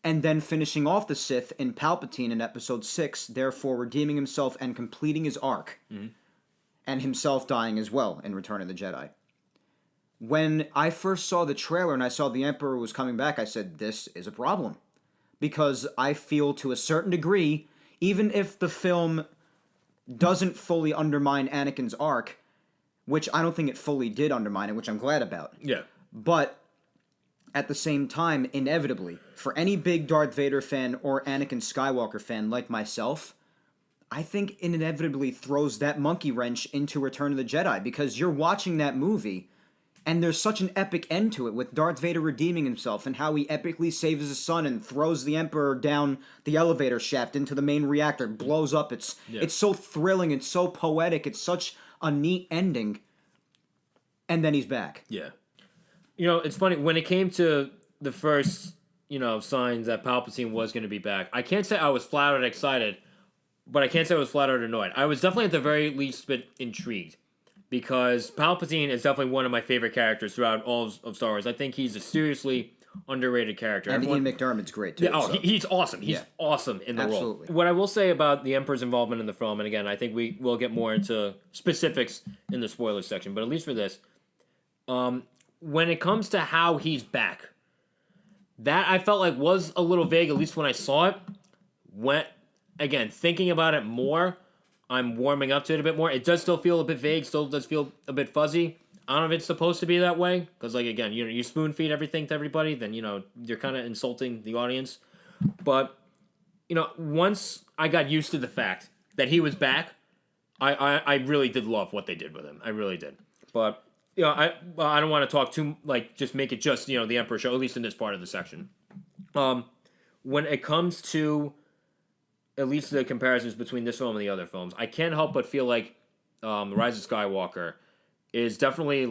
and then finishing off the Sith in Palpatine in Episode 6, therefore redeeming himself and completing his arc. Mm-hmm. And himself dying as well in Return of the Jedi. When I first saw the trailer and I saw the Emperor was coming back, I said, this is a problem. Because I feel to a certain degree, even if the film doesn't fully undermine Anakin's arc, which I don't think it fully did undermine it, which I'm glad about. Yeah. But at the same time, inevitably, for any big Darth Vader fan or Anakin Skywalker fan like myself, I think it inevitably throws that monkey wrench into Return of the Jedi, because you're watching that movie and there's such an epic end to it, with Darth Vader redeeming himself and how he epically saves his son and throws the Emperor down the elevator shaft into the main reactor, blows up. It's so thrilling, it's so poetic, it's such a neat ending. And then he's back. Yeah. You know, it's funny, when it came to the first, signs that Palpatine was going to be back, I can't say I was flattered excited, but I can't say I was flattered annoyed. I was definitely at the very least a bit intrigued, because Palpatine is definitely one of my favorite characters throughout all of Star Wars. I think he's a seriously underrated character. And Ian McDiarmid's great, too. Yeah, he's awesome. He's awesome in the role. What I will say about the Emperor's involvement in the film, and again, I think we will get more into specifics in the spoilers section, but at least for this, when it comes to how he's back, that I felt like was a little vague, at least when I saw it. Again, thinking about it more, I'm warming up to it a bit more. It does still feel a bit vague, still does feel a bit fuzzy. I don't know if it's supposed to be that way, because, again, you spoon feed everything to everybody, then, you're kind of insulting the audience. But, once I got used to the fact that he was back, I really did love what they did with him. I really did. But, I don't want to talk too, just make it just, the Emperor show, at least in this part of the section. When it comes to at least the comparisons between this film and the other films, I can't help but feel like Rise of Skywalker is definitely,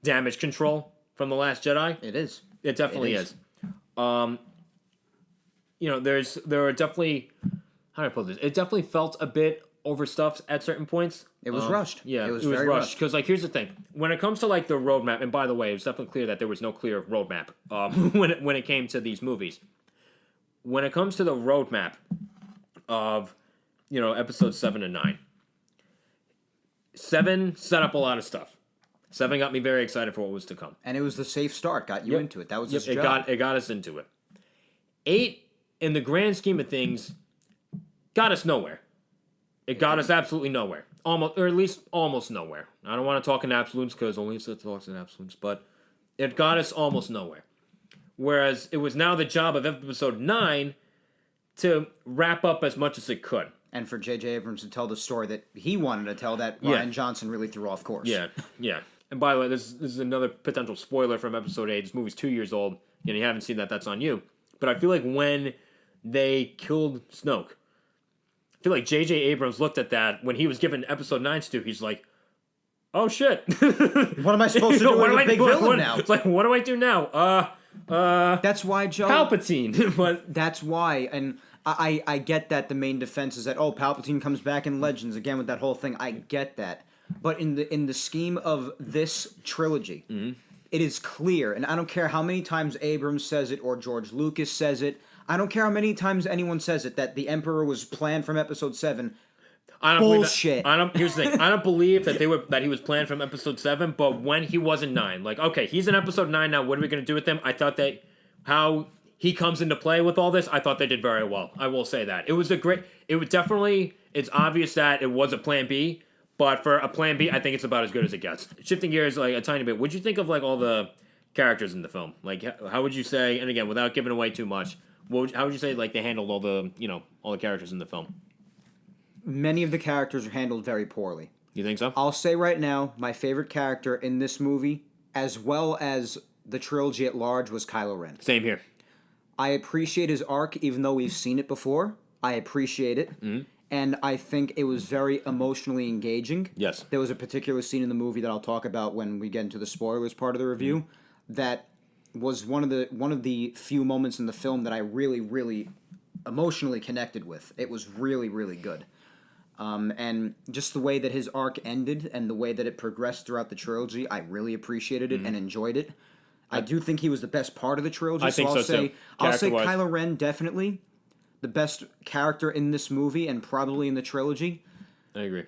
damage control from The Last Jedi. It is. It definitely is. There are definitely, how do I put this? It definitely felt a bit overstuffed at certain points. It was rushed. Yeah, it was very rushed. Because, here's the thing. When it comes to, the roadmap, and by the way, it was definitely clear that there was no clear roadmap when it came to these movies. When it comes to the roadmap of, episodes 7 and 9. 7 set up a lot of stuff. 7 got me very excited for what was to come. And it was the safe start, got you into it. That was his job. It got us into it. 8, in the grand scheme of things, got us nowhere. It got us absolutely nowhere. Almost, or at least almost nowhere. I don't want to talk in absolutes, because only Sith talks in absolutes, but it got us almost nowhere. Whereas it was now the job of episode 9 to wrap up as much as it could. And for J.J. Abrams to tell the story that he wanted to tell, that Rian Johnson really threw off course. Yeah. And by the way, this is another potential spoiler from episode 8. This movie's 2 years old. You haven't seen that, that's on you. But I feel like when they killed Snoke, I feel like J.J. Abrams looked at that when he was given episode 9 to, he's like, oh shit. What am I supposed to do with a big villain now? It's like, what do I do now? That's why, Joe. Palpatine. But that's why, and I get that the main defense is that, Palpatine comes back in Legends again with that whole thing. I get that, but in the scheme of this trilogy, it is clear, and I don't care how many times Abrams says it or George Lucas says it. I don't care how many times anyone says it, that the Emperor was planned from Episode 7. I don't Bullshit. Here's the thing. I don't believe that he was planned from episode 7, but when he was in 9, okay, he's in episode 9 now. What are we going to do with him? I thought that how he comes into play with all this, I thought they did very well. I will say that. It's obvious that it was a plan B, but for a plan B, I think it's about as good as it gets. Shifting gears a tiny bit, what'd you think of all the characters in the film? How would you say, and again, without giving away too much, how would you say they handled all the characters in the film? Many of the characters are handled very poorly. You think so? I'll say right now, my favorite character in this movie, as well as the trilogy at large, was Kylo Ren. Same here. I appreciate his arc, even though we've seen it before. I appreciate it. Mm-hmm. And I think it was very emotionally engaging. Yes. There was a particular scene in the movie that I'll talk about when we get into the spoilers part of the review that was one of the few moments in the film that I really, really emotionally connected with. It was really, really good. And just the way that his arc ended and the way that it progressed throughout the trilogy, I really appreciated it and enjoyed it. I do think he was the best part of the trilogy. I think so too. I'll say Kylo Ren, definitely the best character in this movie and probably in the trilogy. I agree.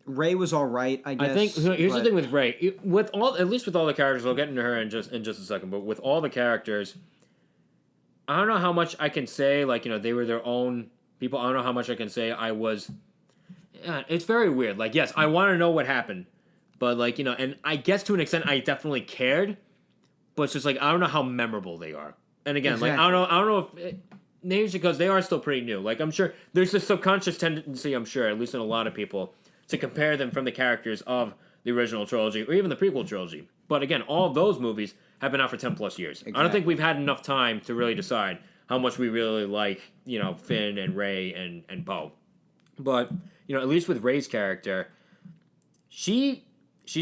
Rey was all right, I guess. I think here's the thing with Rey. At least with all the characters, I'll get into her in just a second. But with all the characters, I don't know how much I can say. They were their own people. I don't know how much I can say. I was. it's very weird. Like, yes, I want to know what happened, but like, and I guess to an extent, I definitely cared, but it's just like I don't know how memorable they are. And again, Exactly. like I don't know if names because they are still pretty new. Like I'm sure there's this subconscious tendency, I'm sure, at least in a lot of people, to compare them from the characters of the original trilogy or even the prequel trilogy. But again, all of those movies have been out for 10 plus years. Exactly. I don't think we've had enough time to really decide how much we really like, Finn and Rey and Poe. But, at least with Rey's character, she's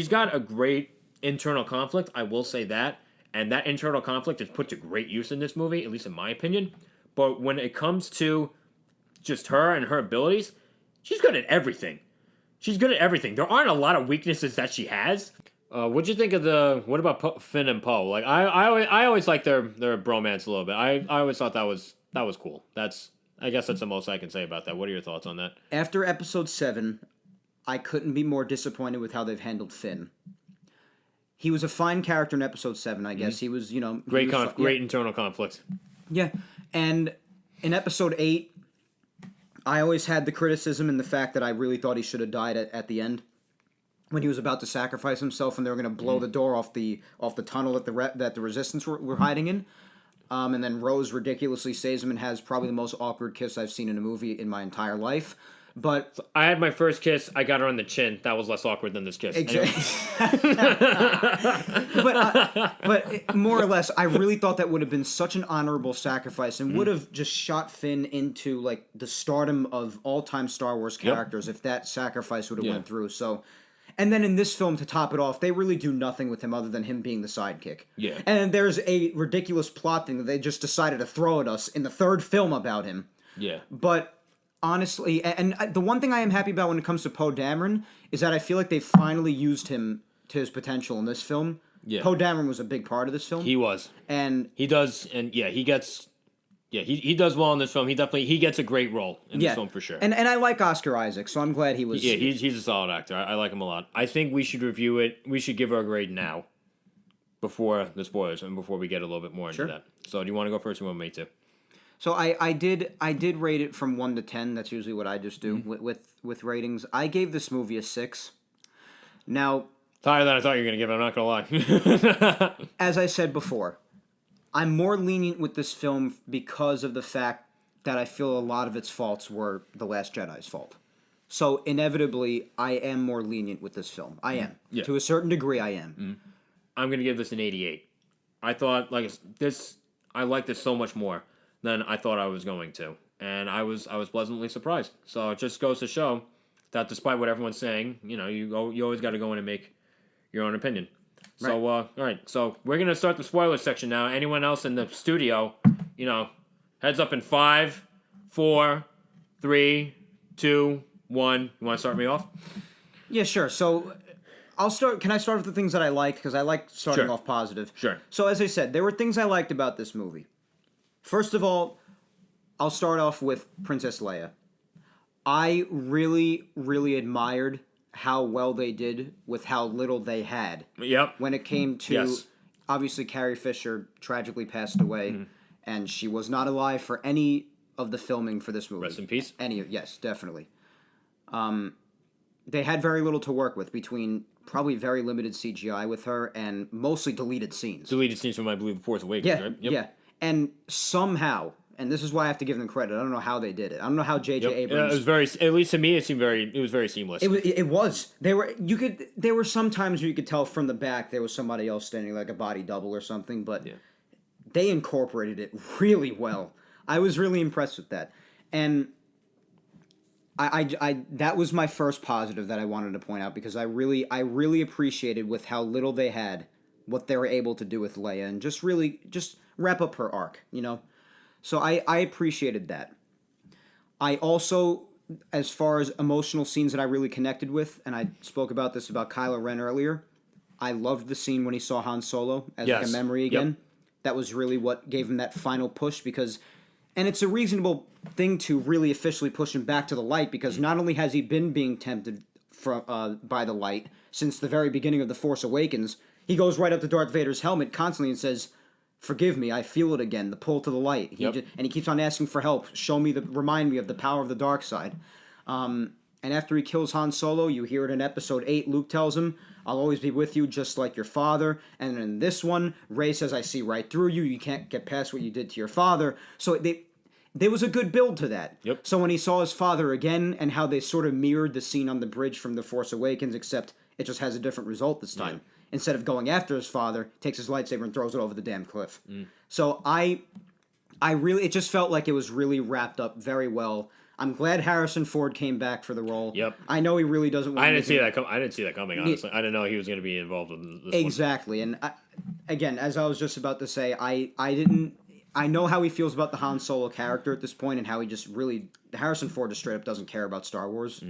got a great internal conflict, I will say that. And that internal conflict is put to great use in this movie, at least in my opinion. But when it comes to just her and her abilities, she's good at everything. She's good at everything. There aren't a lot of weaknesses that she has. What'd you think of what about Finn and Poe? Like I always liked their bromance a little bit. I always thought that was cool. I guess that's the most I can say about that. What are your thoughts on that? After episode 7, I couldn't be more disappointed with how they've handled Finn. He was a fine character in episode 7, I guess. He was, Great internal conflict. Yeah. And in episode 8, I always had the criticism in the fact that I really thought he should have died at the end when he was about to sacrifice himself and they were going to blow the door off the tunnel that the Resistance were hiding in. And then Rose ridiculously saves him and has probably the most awkward kiss I've seen in a movie in my entire life. But I had my first kiss. I got her on the chin. That was less awkward than this kiss. Exactly. but more or less, I really thought that would have been such an honorable sacrifice and would have just shot Finn into like the stardom of all-time Star Wars characters if that sacrifice would have went through. So, and then in this film, to top it off, they really do nothing with him other than him being the sidekick. Yeah. And there's a ridiculous plot thing that they just decided to throw at us in the third film about him. Yeah. But honestly, and the one thing I am happy about when it comes to Poe Dameron is that I feel like they finally used him to his potential in this film. Yeah. Poe Dameron was a big part of this film. He was. And he does, and he gets... Yeah, he does well in this film. He gets a great role in this film for sure. And I like Oscar Isaac, so I'm glad he was... Yeah, he's a solid actor. I like him a lot. I think we should review it. We should give our grade now before the spoilers and before we get a little bit more into that. So do you want to go first or you want me to? So I did rate it from 1 to 10. That's usually what I just do with ratings. I gave this movie a 6. Now... Higher than I thought you were going to give it, I'm not going to lie. As I said before, I'm more lenient with this film because of the fact that I feel a lot of its faults were The Last Jedi's fault. So inevitably, I am more lenient with this film. I am. Yeah. To a certain degree, I am. Mm-hmm. I'm going to give this an 88. I thought, I liked this so much more than I thought I was going to. And I was pleasantly surprised. So it just goes to show that despite what everyone's saying, you always got to go in and make your own opinion. Right. So, all right. So we're going to start the spoiler section now. Anyone else in the studio, heads up in 5, 4, 3, 2, 1. You want to start me off? Yeah, sure. So I'll start. Can I start with the things that I liked? Because I like starting off positive. Sure. So as I said, there were things I liked about this movie. First of all, I'll start off with Princess Leia. I really, really admired how well they did with how little they had. Yep. When it came to, obviously Carrie Fisher tragically passed away, and she was not alive for any of the filming for this movie. Rest in peace. Yes, definitely. They had very little to work with between probably very limited CGI with her and mostly deleted scenes. Deleted scenes from, I believe, Force Awakens, right? Yep. Yeah. And somehow, and this is why I have to give them credit, I don't know how they did it. I don't know how J.J. Abrams... it was very, at least to me, it was very seamless. It was. There were some times where you could tell from the back there was somebody else standing, like a body double or something, but they incorporated it really well. I was really impressed with that. And I that was my first positive that I wanted to point out, because I really appreciated with how little they had what they were able to do with Leia and just wrap up her arc, So I appreciated that. I also, as far as emotional scenes that I really connected with, and I spoke about this about Kylo Ren earlier, I loved the scene when he saw Han Solo as like a memory again. Yep. That was really what gave him that final push, because... And it's a reasonable thing to really officially push him back to the light, because not only has he been being tempted by the light since the very beginning of The Force Awakens, he goes right up to Darth Vader's helmet constantly and says, "Forgive me, I feel it again, the pull to the light." And he keeps on asking for help. Remind me of the power of the dark side. And after he kills Han Solo, you hear it in Episode 8, Luke tells him, I'll always be with you just like your father. And in this one, Rey says, I see right through you. You can't get past what you did to your father. So there was a good build to that. Yep. So when he saw his father again and how they sort of mirrored the scene on the bridge from The Force Awakens, except it just has a different result this time. Yeah. Instead of going after his father, takes his lightsaber and throws it over the damn cliff. So I really, it just felt like it was really wrapped up very well. I'm glad Harrison Ford came back for the role. Yep. I know he really doesn't want I didn't see that coming, honestly. I didn't know he was going to be involved in this exactly. one. And again, as I was just about to say, I know how he feels about the Han Solo character at this point and how he just really Harrison Ford just straight up doesn't care about Star Wars.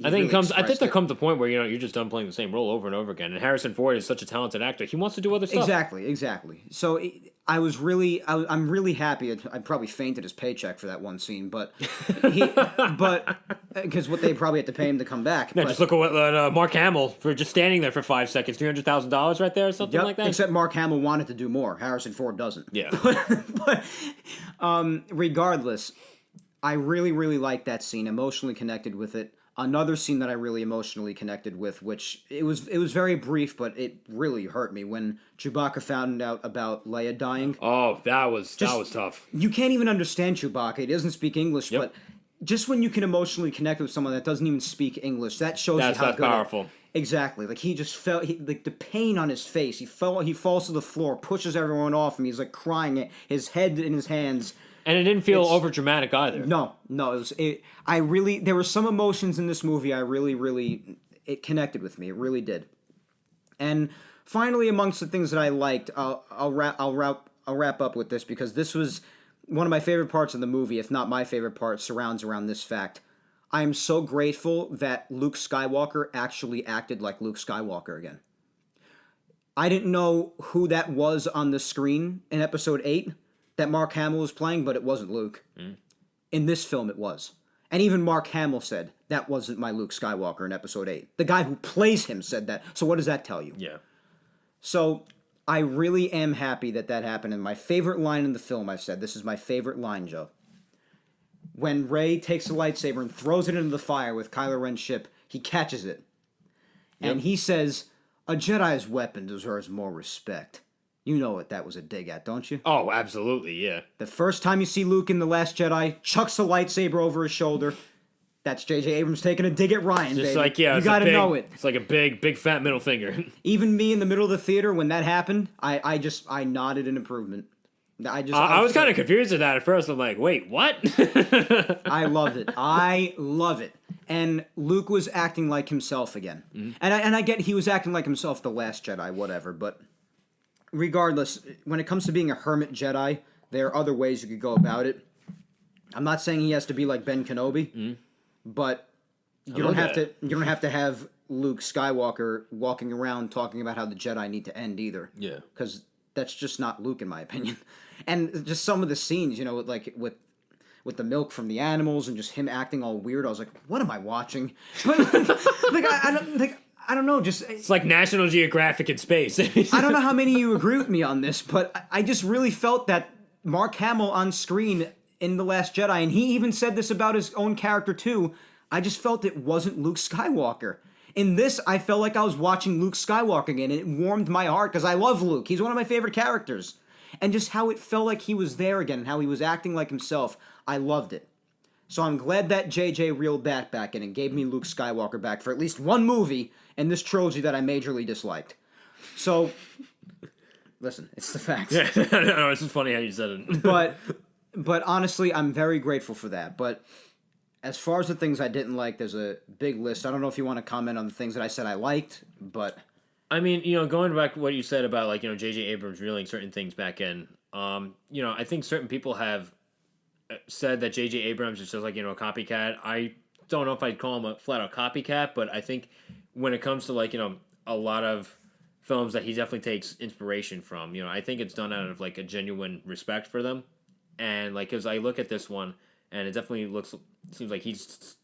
I think there comes a point where you're just done playing the same role over and over again. And Harrison Ford is such a talented actor; he wants to do other stuff. Exactly. So I'm really happy. I probably fainted his paycheck for that one scene, but because what they probably had to pay him to come back. Yeah, just look at what Mark Hamill for just standing there for 5 seconds, $300,000 right there, or something like that. Except Mark Hamill wanted to do more. Harrison Ford doesn't. Yeah. but regardless, I really, really liked that scene. Emotionally connected with it. Another scene that I really emotionally connected with, which it was very brief, but it really hurt me when Chewbacca found out about Leia dying. Oh, that was tough. You can't even understand Chewbacca. He doesn't speak English, but just when you can emotionally connect with someone that doesn't even speak English, that shows you how good. That's powerful. Exactly. Like he just felt like the pain on his face. He falls to the floor, pushes everyone off him. He's like crying, his head in his hands. And it didn't feel over dramatic either. No. There were some emotions in this movie. It connected with me. It really did. And finally, amongst the things that I liked, I'll wrap up with this because this was one of my favorite parts of the movie, if not my favorite part, surrounds around this fact. I am so grateful that Luke Skywalker actually acted like Luke Skywalker again. I didn't know who that was on the screen in Episode 8 that Mark Hamill was playing, but it wasn't Luke. In this film, it was. And even Mark Hamill said, that wasn't my Luke Skywalker in Episode 8. The guy who plays him said that. So what does that tell you? Yeah. So I really am happy that happened. And my favorite line in the film, I've said, this is my favorite line, Joe. When Rey takes the lightsaber and throws it into the fire with Kylo Ren's ship, he catches it. Yep. And he says, a Jedi's weapon deserves more respect. You know what that was a dig at, don't you? Oh, absolutely, yeah. The first time you see Luke in The Last Jedi, chucks the lightsaber over his shoulder. That's J.J. Abrams taking a dig at Ryan, just baby. Like, yeah, you gotta know it. It's like a big fat middle finger. Even me in the middle of the theater when that happened, I nodded in improvement. I was kind of confused at that at first. I'm like, wait, what? I loved it. I love it. And Luke was acting like himself again. Mm-hmm. And I get he was acting like himself The Last Jedi, whatever, but regardless, when it comes to being a hermit Jedi, there are other ways you could go about it. I'm not saying he has to be like Ben Kenobi, but you don't have to have Luke Skywalker walking around talking about how the Jedi need to end either. Yeah. Because that's just not Luke, in my opinion. And just some of the scenes, like with the milk from the animals and just him acting all weird, I was like, what am I watching? But I don't know. Just it's like National Geographic in space. I don't know how many of you agree with me on this, but I just really felt that Mark Hamill on screen in The Last Jedi, and he even said this about his own character too, I just felt it wasn't Luke Skywalker. In this, I felt like I was watching Luke Skywalker again, and it warmed my heart because I love Luke. He's one of my favorite characters. And just how it felt like he was there again, and how he was acting like himself, I loved it. So I'm glad that JJ reeled that back in and gave me Luke Skywalker back for at least one movie in this trilogy that I majorly disliked. So, listen, it's the facts. Yeah, no, it's just funny how you said it. But honestly, I'm very grateful for that. But as far as the things I didn't like, there's a big list. I don't know if you want to comment on the things that I said I liked, but I mean, going back to what you said about J.J. Abrams reeling certain things back in. I think certain people have said that J.J. Abrams is just like a copycat. I don't know if I'd call him a flat out copycat, but I think when it comes to a lot of films that he definitely takes inspiration from, I think it's done out of a genuine respect for them. And because I look at this one, and it definitely seems like he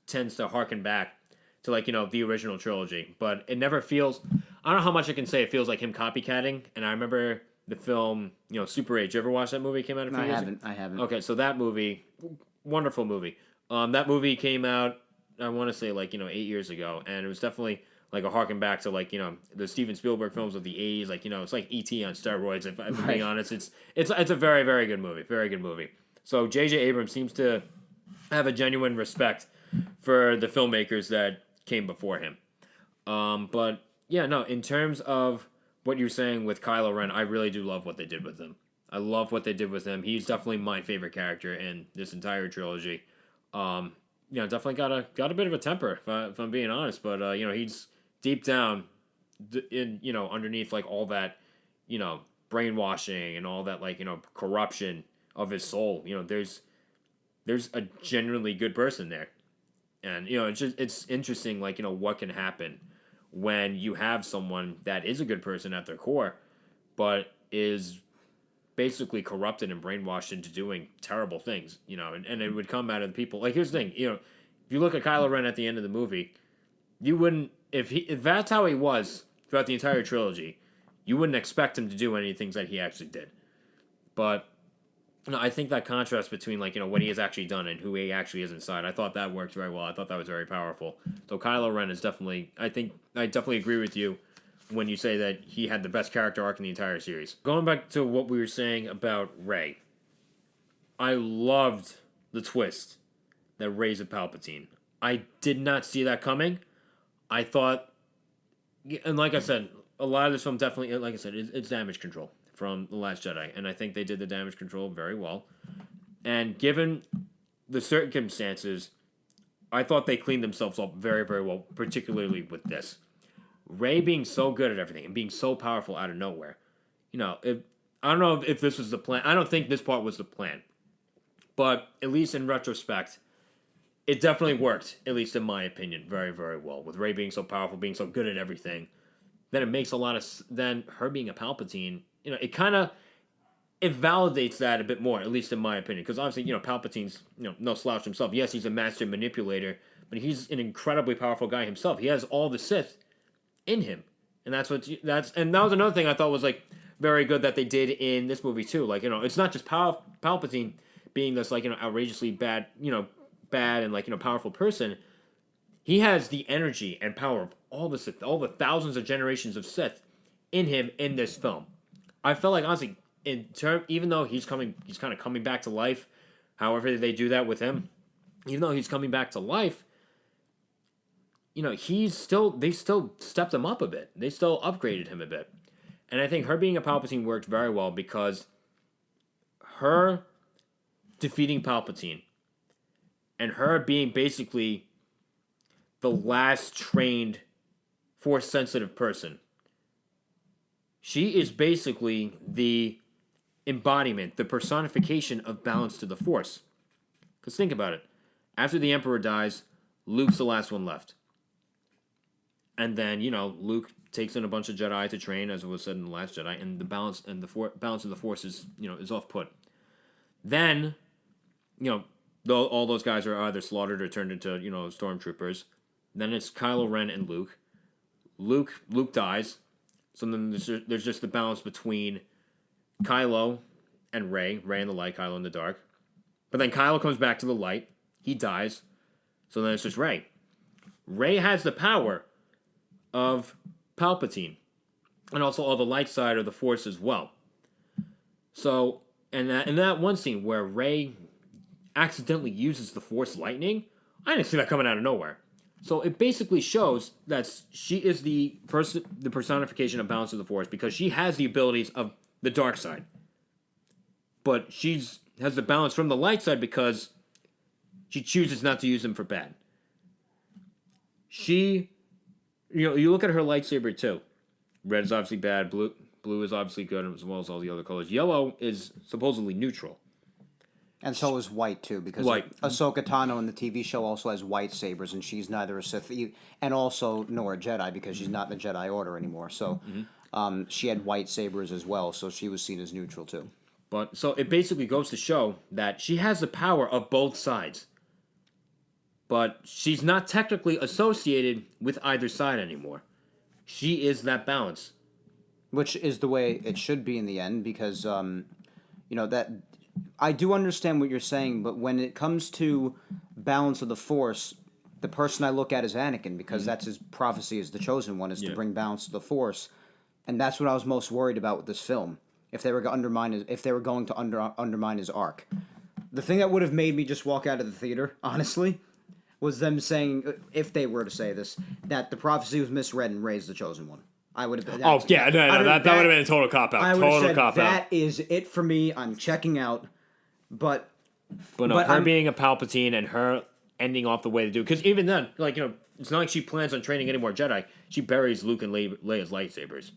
tends to harken back to the original trilogy, but it never feels. I don't know how much I can say it feels like him copycatting. And I remember the film, Super 8. Did you ever watch that movie? It came out a few years ago? I haven't. Okay, so that movie, wonderful movie. That movie came out I want to say 8 years ago, and it was definitely like a harken back to the Steven Spielberg films of the '80s. It's like E.T. on steroids. If I'm being honest, it's a very very good movie, very good movie. So J.J. Abrams seems to have a genuine respect for the filmmakers that came before him. But yeah, no, in terms of what you're saying with Kylo Ren, I really do love what they did with him. I love what they did with him. He's definitely my favorite character in this entire trilogy. Definitely got a bit of a temper, if I'm being honest. But he's deep down, underneath all that, brainwashing and all that corruption of his soul. There's a genuinely good person there, and it's interesting what can happen when you have someone that is a good person at their core, but is basically corrupted and brainwashed into doing terrible things, and it would come out of the people. Here's the thing, if you look at Kylo Ren at the end of the movie, you wouldn't, if that's how he was throughout the entire trilogy, you wouldn't expect him to do any things that he actually did. But I think that contrast between what he has actually done and who he actually is inside, I thought that worked very well. I thought that was very powerful. So Kylo Ren is definitely, I definitely agree with you when you say that he had the best character arc in the entire series. Going back to what we were saying about Rey, I loved the twist that Rey's a Palpatine. I did not see that coming. I thought, and like I said, a lot of this film definitely, like I said, it's damage control from The Last Jedi, and I think they did the damage control very well. And given the circumstances, I thought they cleaned themselves up very, very well, particularly with this. Rey being so good at everything and being so powerful out of nowhere. I don't know if this was the plan. I don't think this part was the plan. But at least in retrospect, it definitely worked, at least in my opinion, very, very well. With Rey being so powerful, being so good at everything, then it makes a lot of... Then her being a Palpatine, it kind of... It validates that a bit more, at least in my opinion. Because obviously, Palpatine's, no slouch himself. Yes, he's a master manipulator, but he's an incredibly powerful guy himself. He has all the Sith in him, and and that was another thing I thought was very good that they did in this movie too. It's not just Palpatine being this outrageously bad and powerful person. He has the energy and power of all the Sith, all the thousands of generations of Sith in him in this film. I felt like honestly, even though he's kind of coming back to life, however they do that with him, even though he's coming back to life, they still stepped him up a bit. They still upgraded him a bit. And I think her being a Palpatine worked very well because her defeating Palpatine and her being basically the last trained Force-sensitive person, she is basically the embodiment, the personification of balance to the Force. Because think about it. After the Emperor dies, Luke's the last one left. And then, Luke takes in a bunch of Jedi to train, as it was said in The Last Jedi, and the balance of the Force is, is off put. Then, all those guys are either slaughtered or turned into, stormtroopers. Then it's Kylo Ren and Luke. Luke dies. So then there's just the balance between Kylo and Rey in the light, Kylo in the dark. But then Kylo comes back to the light. He dies. So then it's just Rey. Rey has the power of Palpatine, and also all the light side of the Force as well. So, and that one scene where Rey accidentally uses the Force lightning, I didn't see that coming out of nowhere. So it basically shows that she is the personification of balance of the Force because she has the abilities of the dark side, but has the balance from the light side because she chooses not to use them for bad. You look at her lightsaber too. Red is obviously bad. Blue is obviously good, as well as all the other colors. Yellow is supposedly neutral. And so is white, too, because Ahsoka Tano in the TV show also has white sabers, and she's neither a Sith and also nor a Jedi, because she's not in the Jedi Order anymore. So she had white sabers as well, so she was seen as neutral, too. But so it basically goes to show that she has the power of both sides. But she's not technically associated with either side anymore. She is that balance. Which is the way it should be in the end, because, that... I do understand what you're saying, but when it comes to balance of the Force, the person I look at is Anakin, because that's his prophecy as the Chosen One, is to bring balance to the Force. And that's what I was most worried about with this film. If they were going to undermine his arc. The thing that would have made me just walk out of the theater, honestly, was them saying, if they were to say this, that the prophecy was misread and Rey's the Chosen One. I would have. That would have been a total cop out. I would have said that is it for me. I'm checking out. But her being a Palpatine and her ending off the way to do, because even then, it's not like she plans on training any more Jedi. She buries Luke and Leia's lightsabers.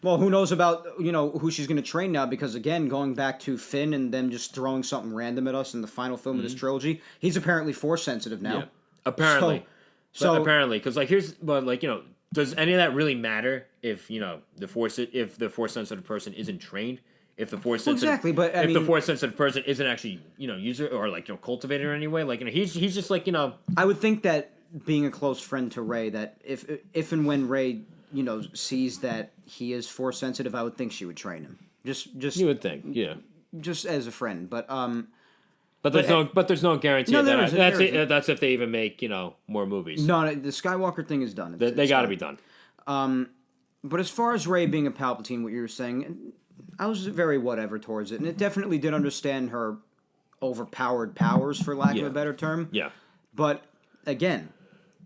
Well, who knows about, who she's going to train now, because, again, going back to Finn and them just throwing something random at us in the final film of this trilogy, he's apparently Force-sensitive now. Yeah. Apparently. Apparently, because, does any of that really matter if, the Force-sensitive person isn't trained? If the Force-sensitive the Force-sensitive person isn't actually, user or, cultivated in any way? He's just, I would think that being a close friend to Rey, that if and when Rey sees that he is Force sensitive, I would think she would train him. Just you would think, yeah. Just as a friend, but there's no guarantee that's if they even make more movies. No, the Skywalker thing is done. They got to be done. But as far as Rey being a Palpatine, what you were saying, I was very whatever towards it, and it definitely did understand her overpowered powers, for lack of a better term. Yeah. But again,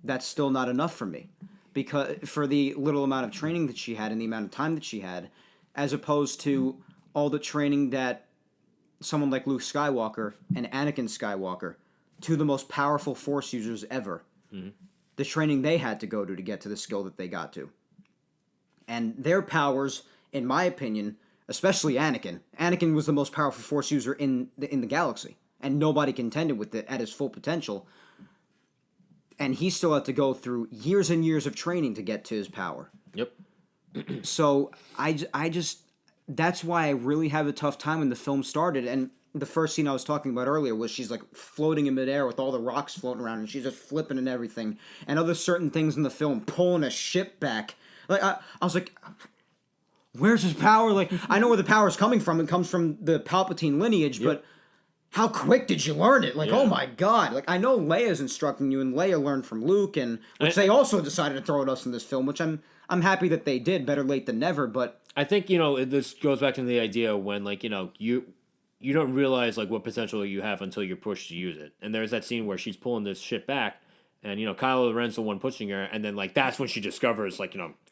that's still not enough for me. Because for the little amount of training that she had and the amount of time that she had, as opposed to all the training that someone like Luke Skywalker and Anakin Skywalker, two of the most powerful Force users ever, the training they had to go to get to the skill that they got to. And their powers, in my opinion, especially Anakin was the most powerful Force user in the galaxy, and nobody contended with it at his full potential. And he still had to go through years and years of training to get to his power. Yep. So I just that's why I really have a tough time when the film started. And the first scene I was talking about earlier was she's floating in midair with all the rocks floating around, and she's just flipping and everything. And other certain things in the film, pulling a ship back. I was like, where's his power? I know where the power is coming from. It comes from the Palpatine lineage, but how quick did you learn it? Oh my god. I know Leia's instructing you, and Leia learned from Luke, and which they also decided to throw at us in this film, which I'm happy that they did. Better late than never, but I think, this goes back to the idea when, you don't realize, what potential you have until you're pushed to use it. And there's that scene where she's pulling this shit back, and, Kylo Ren's the one pushing her, and then, that's when she discovers,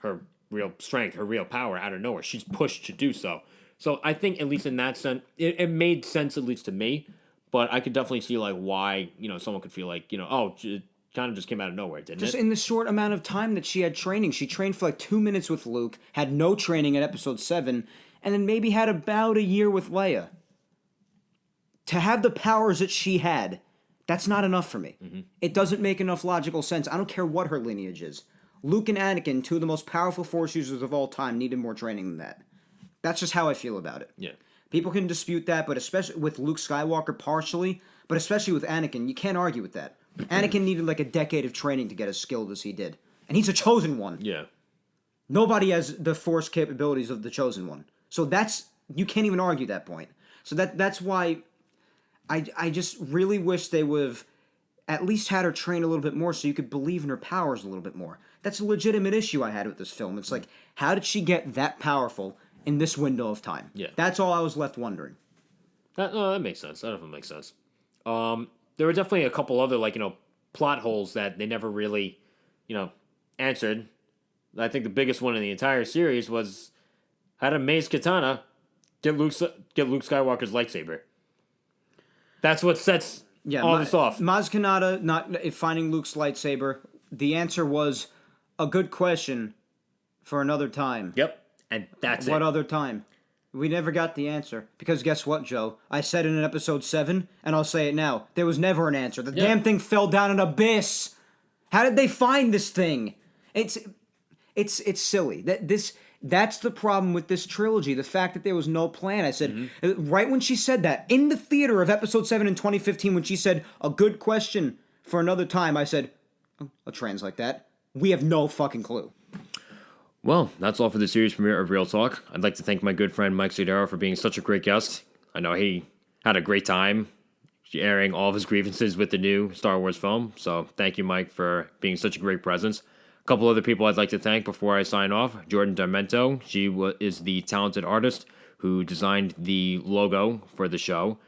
her real strength, her real power out of nowhere. She's pushed to do so. So I think, at least in that sense, it made sense, at least to me, but I could definitely see, why, someone could feel it kind of just came out of nowhere, didn't it? Just in the short amount of time that she had training. She trained for 2 minutes with Luke, had no training at Episode 7, and then maybe had about a year with Leia. To have the powers that she had, that's not enough for me. Mm-hmm. It doesn't make enough logical sense. I don't care what her lineage is. Luke and Anakin, two of the most powerful Force users of all time, needed more training than that. That's just how I feel about it. Yeah. People can dispute that, but especially with Luke Skywalker partially, but especially with Anakin, you can't argue with that. Anakin needed a decade of training to get as skilled as he did. And he's a Chosen One. Yeah. Nobody has the Force capabilities of the Chosen One. So you can't even argue that point. So that's why I just really wish they would have at least had her train a little bit more so you could believe in her powers a little bit more. That's a legitimate issue I had with this film. It's how did she get that powerful in this window of time? Yeah. That's all I was left wondering. That makes sense. That definitely makes sense. There were definitely a couple other, plot holes that they never really, answered. I think the biggest one in the entire series was how did Mace Katana get Luke Skywalker's lightsaber? That's what sets all this off. Maz Kanata not finding Luke's lightsaber. The answer was a good question for another time. Yep, and that's What other time? We never got the answer. Because guess what, Joe? I said it in episode 7, and I'll say it now. There was never an answer. The damn thing fell down an abyss. How did they find this thing? It's silly. That's the problem with this trilogy. The fact that there was no plan. I said, right when she said that, in the theater of episode 7 in 2015, when she said, a good question for another time, I said, I'll translate that. We have no fucking clue. Well, that's all for the series premiere of Real Talk. I'd like to thank my good friend Mike Scudiero for being such a great guest. I know he had a great time airing all of his grievances with the new Star Wars film. So thank you, Mike, for being such a great presence. A couple other people I'd like to thank before I sign off. Jordan Darmento. She is the talented artist who designed the logo for the show.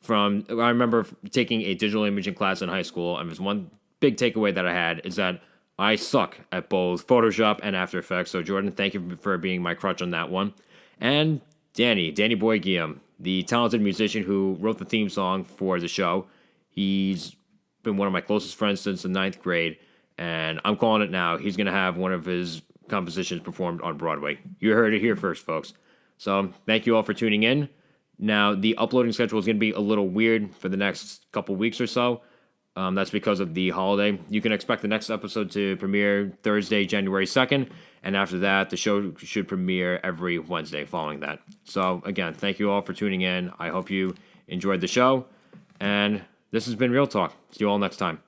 I remember taking a digital imaging class in high school, and there's one big takeaway that I had is that I suck at both Photoshop and After Effects. So Jordan, thank you for being my crutch on that one. And Danny Boy Guillaume, the talented musician who wrote the theme song for the show. He's been one of my closest friends since the 9th grade, and I'm calling it now. He's going to have one of his compositions performed on Broadway. You heard it here first, folks. So thank you all for tuning in. Now, the uploading schedule is going to be a little weird for the next couple weeks or so. That's because of the holiday. You can expect the next episode to premiere Thursday, January 2nd. And after that, the show should premiere every Wednesday following that. So, again, thank you all for tuning in. I hope you enjoyed the show. And this has been Real Talk. See you all next time.